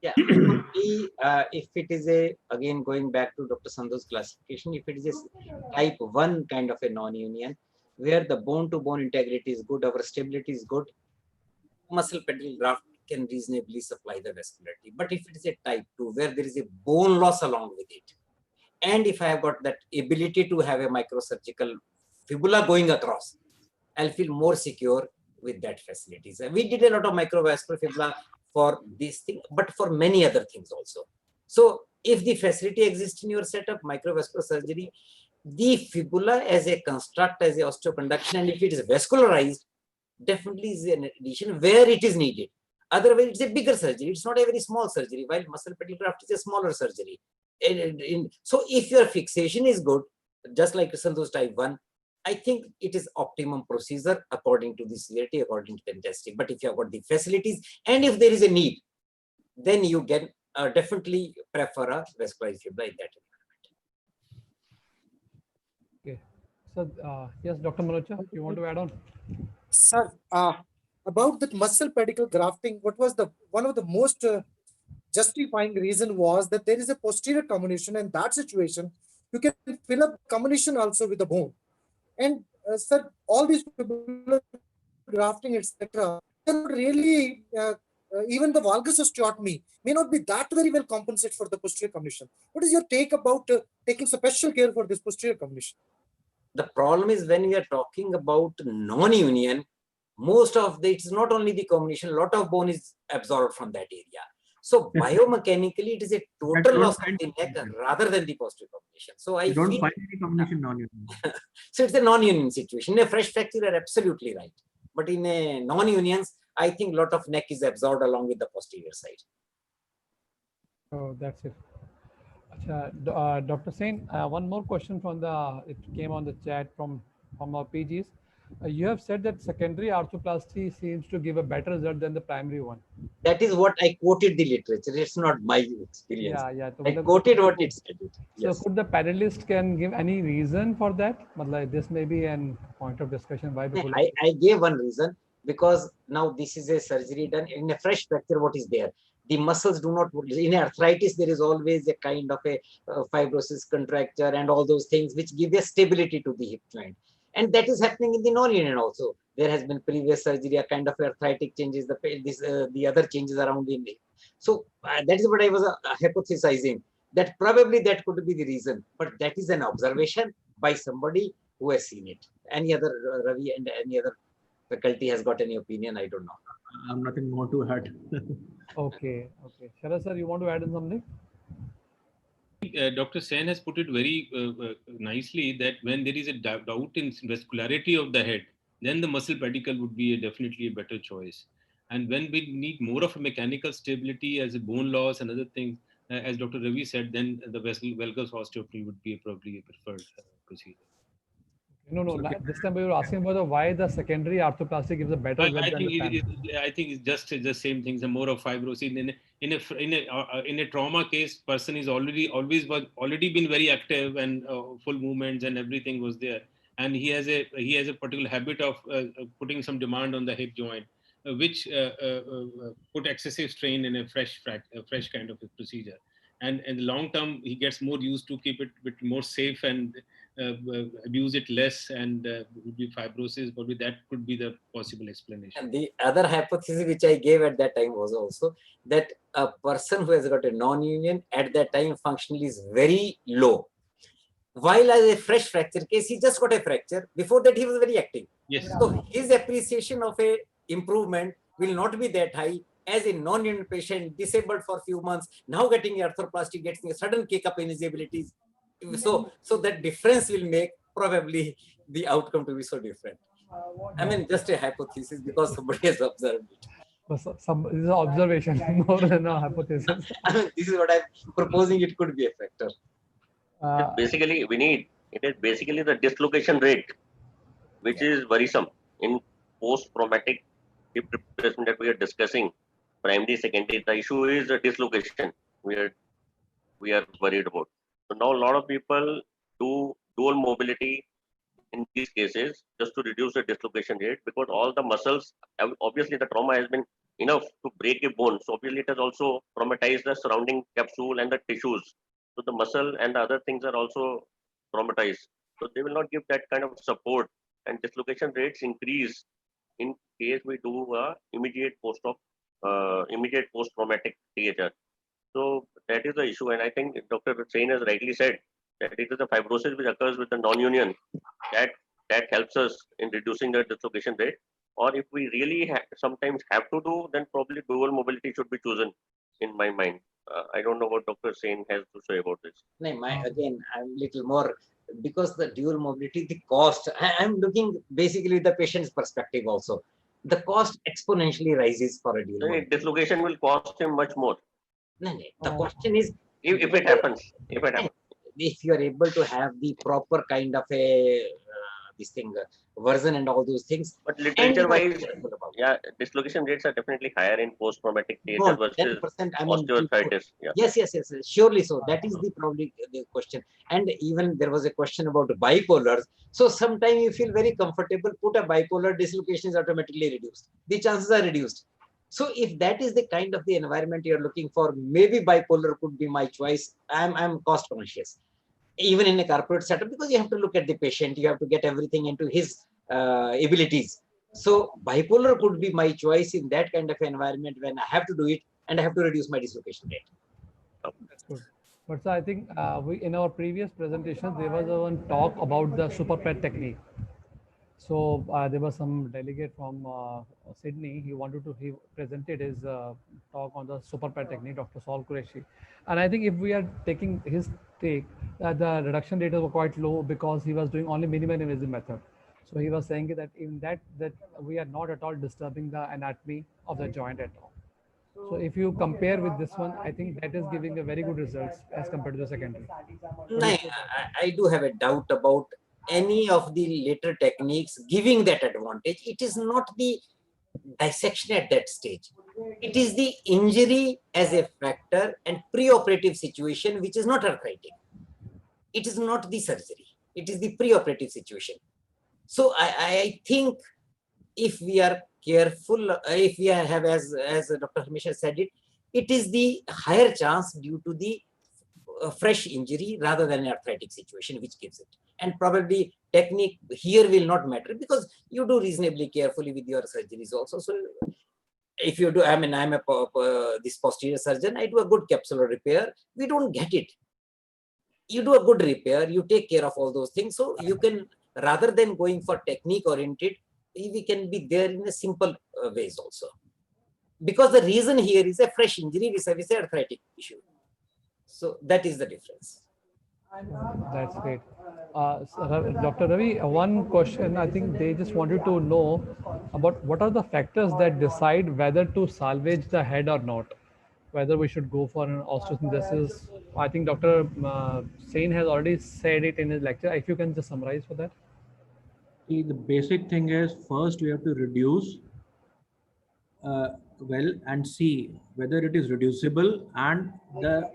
Yeah, if it is again going back to Dr. Sandhu's classification, if it is a type 1 kind of a non-union, where the bone-to-bone integrity is good, our stability is good, muscle pedicle graft can reasonably supply the vascularity. But if it is a type 2, where there is a bone loss along with it, and if I have got that ability to have a microsurgical fibula going across, I'll feel more secure with that facilities. We did a lot of microvascular fibula for this thing, but for many other things also. So if the facility exists in your setup, microvascular surgery, the fibula as a construct, as a osteoconduction, and if it is vascularized, definitely is an addition where it is needed. Otherwise, it's a bigger surgery. It's not a very small surgery, while muscle pedicle graft is a smaller surgery. So if your fixation is good, just like Santosh type 1, I think it is optimum procedure according to the severity, according to the intensity. But if you have got the facilities and if there is a need, then you can definitely prefer a vascularized fibula in that environment. Okay. So, yes, Dr. Manocha, you want to add on? Sir, about that muscle pedicle grafting, what was the one of the most justifying reason was that there is a posterior comminution, and that situation you can fill up comminution also with the bone. And sir, all these fibular grafting, etc., really even the valgus osteotomy may not be that very well compensate for the posterior comminution. What is your take about taking special care for this posterior comminution? The problem is when we are talking about non-union, most of the, it's not only the combination, a lot of bone is absorbed from that area. So biomechanically, it is a total loss of the neck rather than the posterior combination. So I don't feel, find any combination non-union. so it's a non-union situation. In a fresh fracture, you are absolutely right. But in a non-unions, I think a lot of neck is absorbed along with the posterior side. Oh, that's it. Dr. Sain, one more question from it came on the chat from our PGs. You have said that secondary arthroplasty seems to give a better result than the primary one. That is what I quoted the literature. It's not my experience. Yeah. I quoted what it said. Yes. So could the pedalist can give any reason for that? Like this may be a point of discussion. Why? I gave one reason, because now this is a surgery done in a fresh fracture. What is there? The muscles do not, in arthritis, there is always a kind of a fibrosis, contracture, and all those things which give a stability to the hip joint. And that is happening in the non-union also. There has been previous surgery, a kind of arthritic changes, the other changes around the hip. So that is what I was hypothesizing, that probably that could be the reason. But that is an observation by somebody who has seen it. Any other, Ravi, and any other faculty has got any opinion? I don't know. I'm nothing more to add. Okay. Sharad sir, you want to add in something? Dr. Sen has put it very nicely that when there is a doubt in vascularity of the head, then the muscle pedicle would be definitely a better choice. And when we need more of a mechanical stability as a bone loss and other things, as Dr. Ravi said, then the Valgus osteotomy would be probably a preferred procedure. No. This time we were asking about why the secondary arthroplasty gives a better result than the primary. I think it's just the same things. The more of fibrosis in a trauma case, person is already been very active and full movements and everything was there, and he has a particular habit of putting some demand on the hip joint, which put excessive strain in a fresh kind of a procedure. And in the long term, he gets more used to keep it a bit more safe and abuse it less, and would be fibrosis. Probably that could be the possible explanation. And the other hypothesis which I gave at that time was also that a person who has got a non-union at that time functionally is very low. While as a fresh fracture case, he just got a fracture. Before that, he was very active. Yes. So his appreciation of a improvement will not be that high as a non-union patient, disabled for a few months, now getting arthroplasty, getting a sudden kick up in his abilities. So that difference will make probably the outcome to be so different. I mean, just a hypothesis because somebody has observed it. This is an observation more than a hypothesis. I mean, this is what I'm proposing. It could be a factor. Basically, it is basically the dislocation rate, which is worrisome in post-traumatic hip replacement that we are discussing. Primary, secondary, the issue is the dislocation we are worried about. So now a lot of people do dual mobility in these cases just to reduce the dislocation rate, because all the muscles, obviously the trauma has been enough to break a bone. So obviously it has also traumatized the surrounding capsule and the tissues. So the muscle and the other things are also traumatized. So they will not give that kind of support. And and dislocation rates increase in case we do immediate post-traumatic THR. So that is the issue, and I think Dr. Sain has rightly said that it is the fibrosis which occurs with the non-union that helps us in reducing the dislocation rate. Or if we really sometimes have to do, then probably dual mobility should be chosen, in my mind. I don't know what Dr. Sain has to say about this. No, again, I'm little more, because the dual mobility, the cost, I'm looking basically the patient's perspective also. The cost exponentially rises for a dual mobility. Dislocation will cost him much more. No, the question is, if it happens, if you are able to have the proper kind of a version and all those things. But literature wise, yeah, dislocation rates are definitely higher in post-traumatic THR versus osteoarthritis. Yeah. Yes, surely so. That is probably the question. And even there was a question about bipolars. So sometimes you feel very comfortable, put a bipolar, dislocation is automatically reduced. The chances are reduced. So if that is the kind of the environment you're looking for, maybe bipolar could be my choice. I'm cost conscious, even in a corporate setup, because you have to look at the patient, you have to get everything into his abilities. So bipolar could be my choice in that kind of environment when I have to do it and I have to reduce my dislocation rate. That's good. But so I think we in our previous presentations there was one talk about the super pet technique. So there was some delegate from Sydney. He presented his talk on the super pet technique, Dr. Saul Qureshi. And I think if we are taking his take, the reduction rate was quite low because he was doing only minimal invasive method. So he was saying that in that we are not at all disturbing the anatomy of the joint at all. So if you compare with this one, I think that is giving a very good results as compared to the secondary. I do have a doubt about any of the later techniques giving that advantage. It is not the dissection at that stage. It is the injury as a factor and preoperative situation, which is not arthritic. It is not the surgery. It is the preoperative situation. So I think if we are careful, if we have, as Dr. Ramesh said it, it is the higher chance due to the fresh injury rather than an arthritic situation, which gives it. And probably technique here will not matter because you do reasonably carefully with your surgeries also. So if you do, I mean, I'm this posterior surgeon, I do a good capsular repair. We don't get it. You do a good repair, you take care of all those things. So you can, rather than going for technique oriented, we can be there in a simple ways also. Because the reason here is a fresh injury vis-a-vis arthritic issue. So that is the difference. That's great. Dr. Ravi, one question, I think they just wanted to know about what are the factors that decide whether to salvage the head or not, whether we should go for an osteosynthesis. I think Dr. Sain has already said it in his lecture. If you can just summarize for that. See, the basic thing is first we have to reduce and see whether it is reducible and the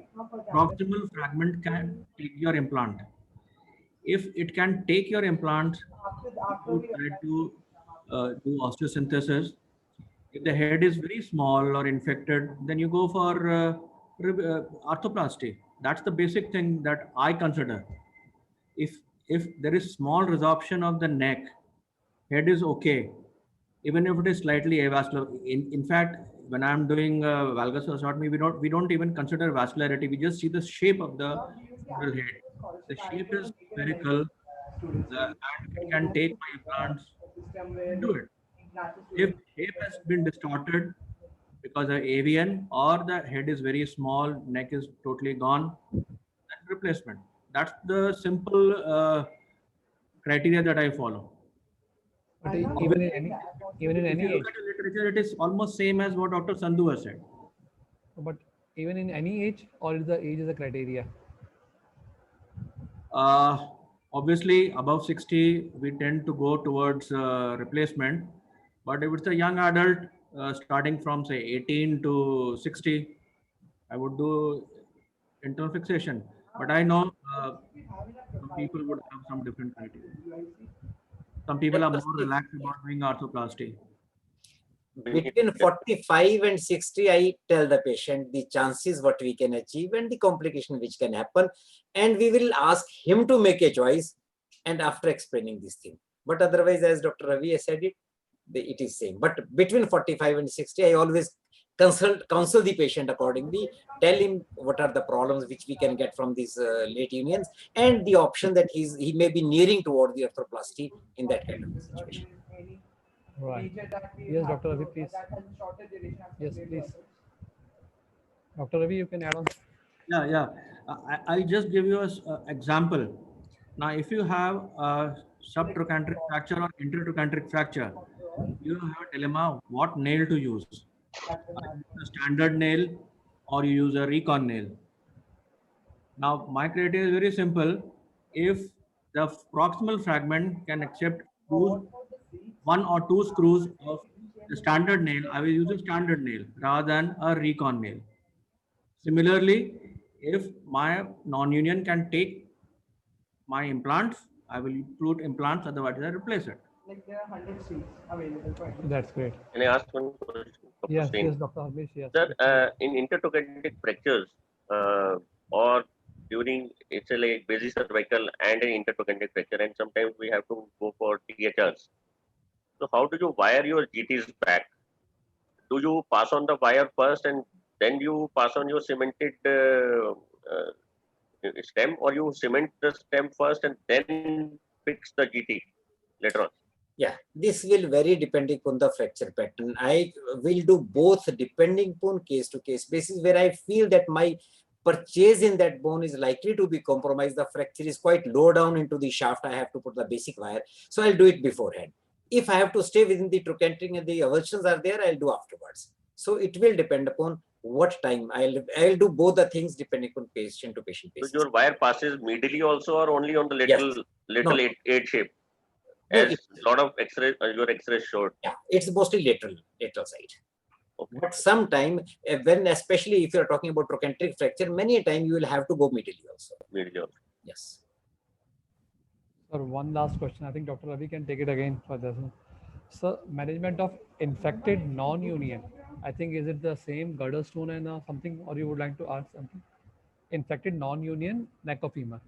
proximal fragment can take your implant. If it can take your implant, you try to do osteosynthesis. If the head is very small or infected, then you go for arthroplasty. That's the basic thing that I consider. If there is small resorption of the neck, head is okay, even if it is slightly avascular. In fact, when I'm doing valgus osteotomy, we don't even consider vascularity. We just see the shape of the femoral head. The shape is spherical, and it can take my implants. Do it. If shape has been distorted because of AVN or the head is very small, neck is totally gone, then replacement. That's the simple criteria that I follow. But even in any If you age. look at the literature, it is almost same as what Dr. Sandhu has said. But even in any age, or is the age is a criteria? Obviously, above 60, we tend to go towards replacement. But if it's a young adult, starting from say 18 to 60, I would do internal fixation. But I know some people would have some different criteria. Some people are more relaxed about doing arthroplasty. Between 45 and 60, I tell the patient the chances what we can achieve and the complication which can happen. And we will ask him to make a choice and after explaining this thing. But otherwise, as Dr. Ravi has said it, it is same. But between 45 and 60, I always counsel the patient accordingly, tell him what are the problems which we can get from these late unions, and the option that he may be nearing toward the arthroplasty in that kind of a situation. Right. Yes, Dr. Ravi, please. Yes, please. Dr. Ravi, you can add on. Yeah. I'll just give you an example. Now, if you have a subtrochanteric fracture or intertrochanteric fracture, you have a dilemma what nail to use. A standard nail or you use a recon nail. Now, my criteria is very simple. If the proximal fragment can accept one or two screws of the standard nail, I will use a standard nail rather than a recon nail. Similarly, if my non-union can take my implants, I will include implants, otherwise I replace it. Like there are 100 seats available for it. That's great. Can I ask one question? Yes, Dr. Ramesh, yes. Sir, in intertrochanteric fractures or during it's a like basic cervical and an intertrochanteric fracture, and sometimes we have to go for THRs. So how do you wire your GTs back? Do you pass on the wire first and then you pass on your cemented stem, or you cement the stem first and then fix the GT later on? Yeah, this will vary depending on the fracture pattern. I will do both depending upon case to case basis, where I feel that my purchase in that bone is likely to be compromised. The fracture is quite low down into the shaft. I have to put the basic wire. So I'll do it beforehand. If I have to stay within the trochanteric and the avulsions are there, I'll do afterwards. So it will depend upon what time. I'll do both the things depending on patient to patient basis. So your wire passes medially also, or only on the little eight shape? As a lot of X-ray, your X-ray showed. Yeah, it's mostly lateral side. Okay. But sometime, when especially if you're talking about trochanteric fracture, many a time you will have to go medially also. Medially also. Yes. Sir, one last question. I think Dr. Ravi can take it again for this. So, management of infected non-union. I think, is it the same girdle stone and something, or you would like to ask something? Infected non-union neck of femur.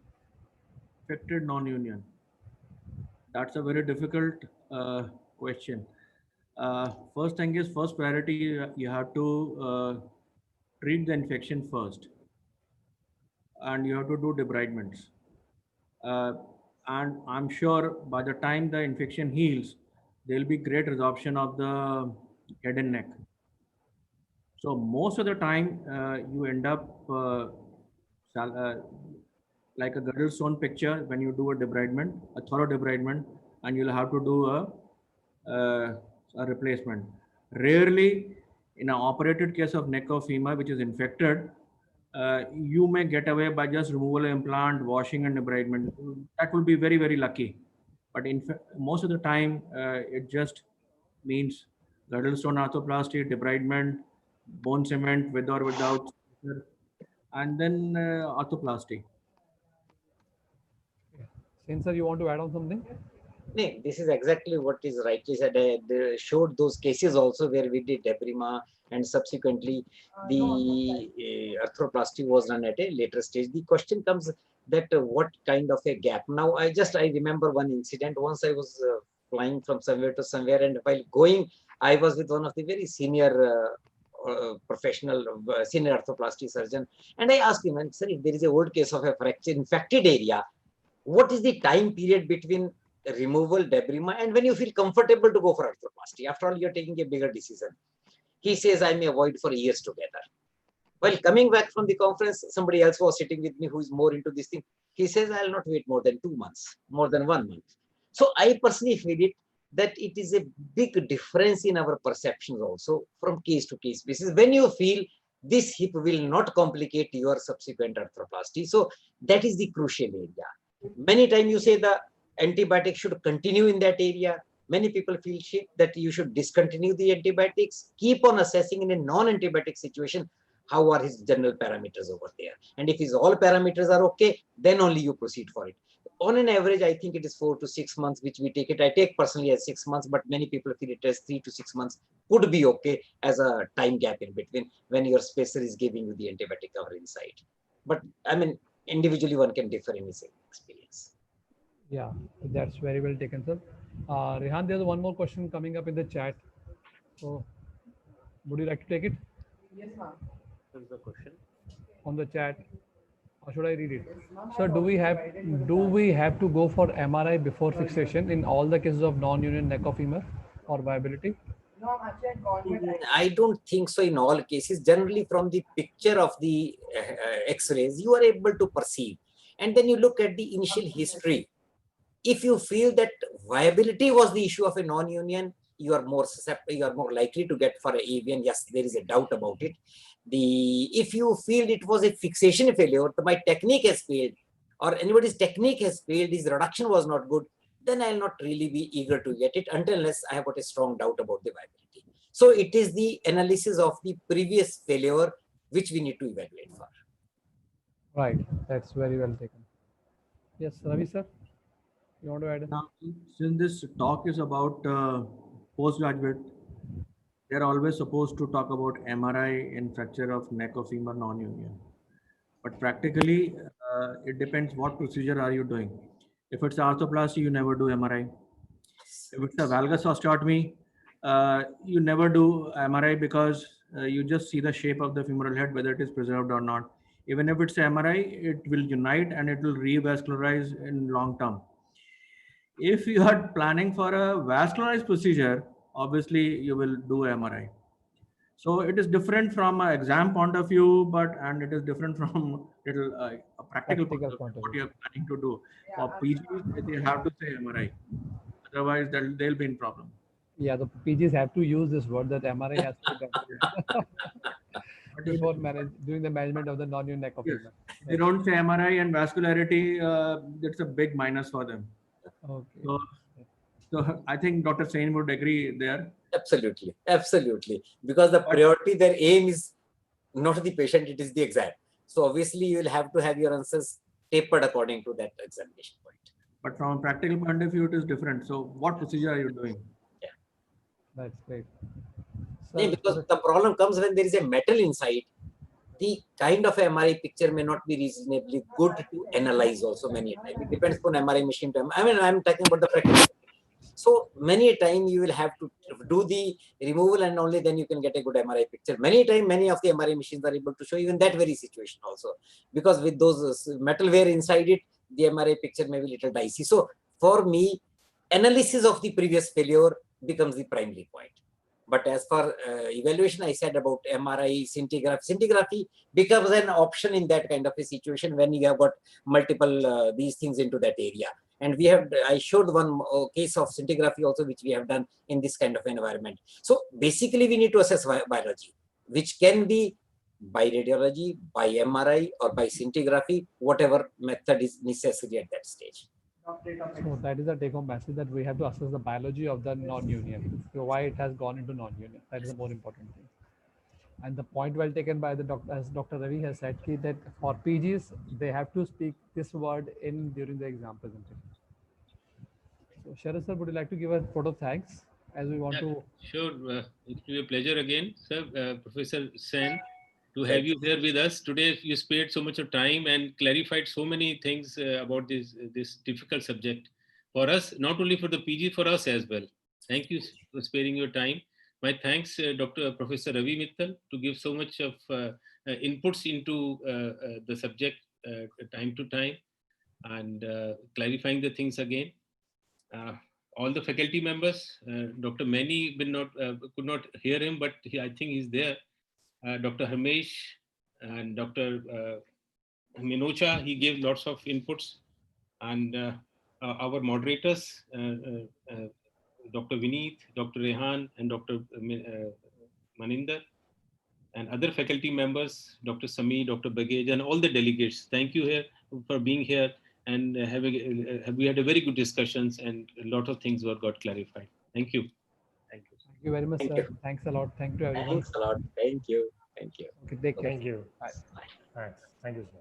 Infected non-union. That's a very difficult question. First thing is, first priority, you have to treat the infection first. And you have to do debridements. And I'm sure by the time the infection heals, there will be great resorption of the head and neck. So most of the time, you end up like a girdle stone picture when you do a debridement, a thorough debridement, and you'll have to do a replacement. Rarely, in an operated case of neck of femur which is infected, you may get away by just removal of implant, washing and debridement. That will be very, very lucky. But in fact, most of the time, it just means girdle stone arthroplasty, debridement, bone cement with or without, and then arthroplasty. Sen sir, you want to add on something? No, this is exactly what is rightly said. They showed those cases also where we did debrima, and subsequently the arthroplasty was done at a later stage. The question comes that what kind of a gap. Now, I remember one incident. Once I was flying from somewhere to somewhere, and while going, I was with one of the very senior professional, senior arthroplasty surgeon, and I asked him, sir, if there is a old case of a fracture infected area, what is the time period between removal, debrima, and when you feel comfortable to go for arthroplasty? After all, you're taking a bigger decision. He says, I may avoid for years together. While coming back from the conference, somebody else was sitting with me who is more into this thing. He says, I'll not wait more than 2 months, more than 1 month. So I personally feel that it is a big difference in our perceptions also from case to case basis. When you feel this hip will not complicate your subsequent arthroplasty, so that is the crucial area. Many times you say the antibiotic should continue in that area. Many people feel that you should discontinue the antibiotics, keep on assessing in a non-antibiotic situation, how are his general parameters over there. And if his all parameters are okay, then only you proceed for it. On an average, I think it is 4 to 6 months, which we take it. I take personally as 6 months, but many people feel it as 3 to 6 months could be okay as a time gap in between when your spacer is giving you the antibiotic cover inside. But I mean, individually one can differ in his experience. Yeah, that's very well taken, sir. Rehan, there's one more question coming up in the chat. So, would you like to take it Yes, ma'am. What is the question? on the chat, or should I read it? So, do we have to go for MRI before fixation in all the cases of non-union neck of femur or viability? No, I'm actually at government. I don't think so in all cases. Generally, from the picture of the X-rays, you are able to perceive. And then you look at the initial history. If you feel that viability was the issue of a non-union, you are more susceptible, you are more likely to get for a avian. Yes, there is a doubt about it. If you feel it was a fixation failure, my technique has failed, or anybody's technique has failed, his reduction was not good, then I'll not really be eager to get it unless I have got a strong doubt about the viability. So it is the analysis of the previous failure which we need to evaluate for. Right, that's very well taken. Yes, Ravi sir, you want to add? Now, since this talk is about postgraduate, they're always supposed to talk about MRI in fracture of neck of femur non-union. But practically, it depends what procedure are you doing. If it's arthroplasty, you never do MRI. If it's a valgus osteotomy, you never do MRI because you just see the shape of the femoral head, whether it is preserved or not. Even if it's MRI, it will unite and it will revascularize in long term. If you are planning for a vascularized procedure, obviously you will do MRI. So it is different from an exam point of view, and it is different from a practical point of view, what you are planning to do. For PGs, they have to say MRI. Otherwise, they'll be in problem. Yeah, the PGs have to use this word that MRI has to be done before doing the management of the non-union neck of femur. If they don't say MRI and vascularity, that's a big minus for them. Okay. So I think Dr. Sain would agree there. Absolutely, absolutely. Because the priority, their aim is not the patient, it is the exam. So obviously you will have to have your answers tapered according to that examination point. But from a practical point of view, it is different. So what procedure are you doing? Yeah. That's great. So, because the problem comes when there is a metal inside, the kind of MRI picture may not be reasonably good to analyze also many times. It depends on MRI machine time. I mean, I'm talking about the practical. So many a time you will have to do the removal and only then you can get a good MRI picture. Many times, many of the MRI machines are able to show even that very situation also. Because with those metalware inside it, the MRI picture may be little dicey. So for me, analysis of the previous failure becomes the primary point. But as for evaluation, I said about MRI, scintigraphy becomes an option in that kind of a situation when you have got multiple these things into that area. And I showed one case of scintigraphy also, which we have done in this kind of environment. So basically, we need to assess biology, which can be by radiology, by MRI, or by scintigraphy, whatever method is necessary at that stage. So that is the take-home message, that we have to assess the biology of the non-union, so why it has gone into non-union. That is the more important thing. And the point well taken by the doctor, as Dr. Ravi has said, that for PGs they have to speak this word during the exam presentation. So Sharad sir, would you like to give a vote of thanks as we want to? Sure, it will be a pleasure again, sir, Professor Sen, to have you here with us today. You spared so much of time and clarified so many things about this difficult subject for us, not only for the PG, for us as well. Thank you for sparing your time. My thanks, Professor Ravi Mittal, to give so much of inputs into the subject time to time and clarifying the things again. All the faculty members, Dr. Many could not hear him, but I think he's there. Dr. Ramesh and Dr. Minocha, he gave lots of inputs, and our moderators, Dr. Vineet, Dr. Rehan, and Dr. Maninder, and other faculty members, Dr. Sami, Dr. Bagage, and all the delegates. Thank you here for being here, and we had a very good discussions, and a lot of things got clarified. Thank you. Thank you very much, sir. Thanks a lot. Thank you, everyone. Thanks a lot. Thank you. Thank you. Okay, take care. Thank you. Bye. Thanks. Thank you, sir.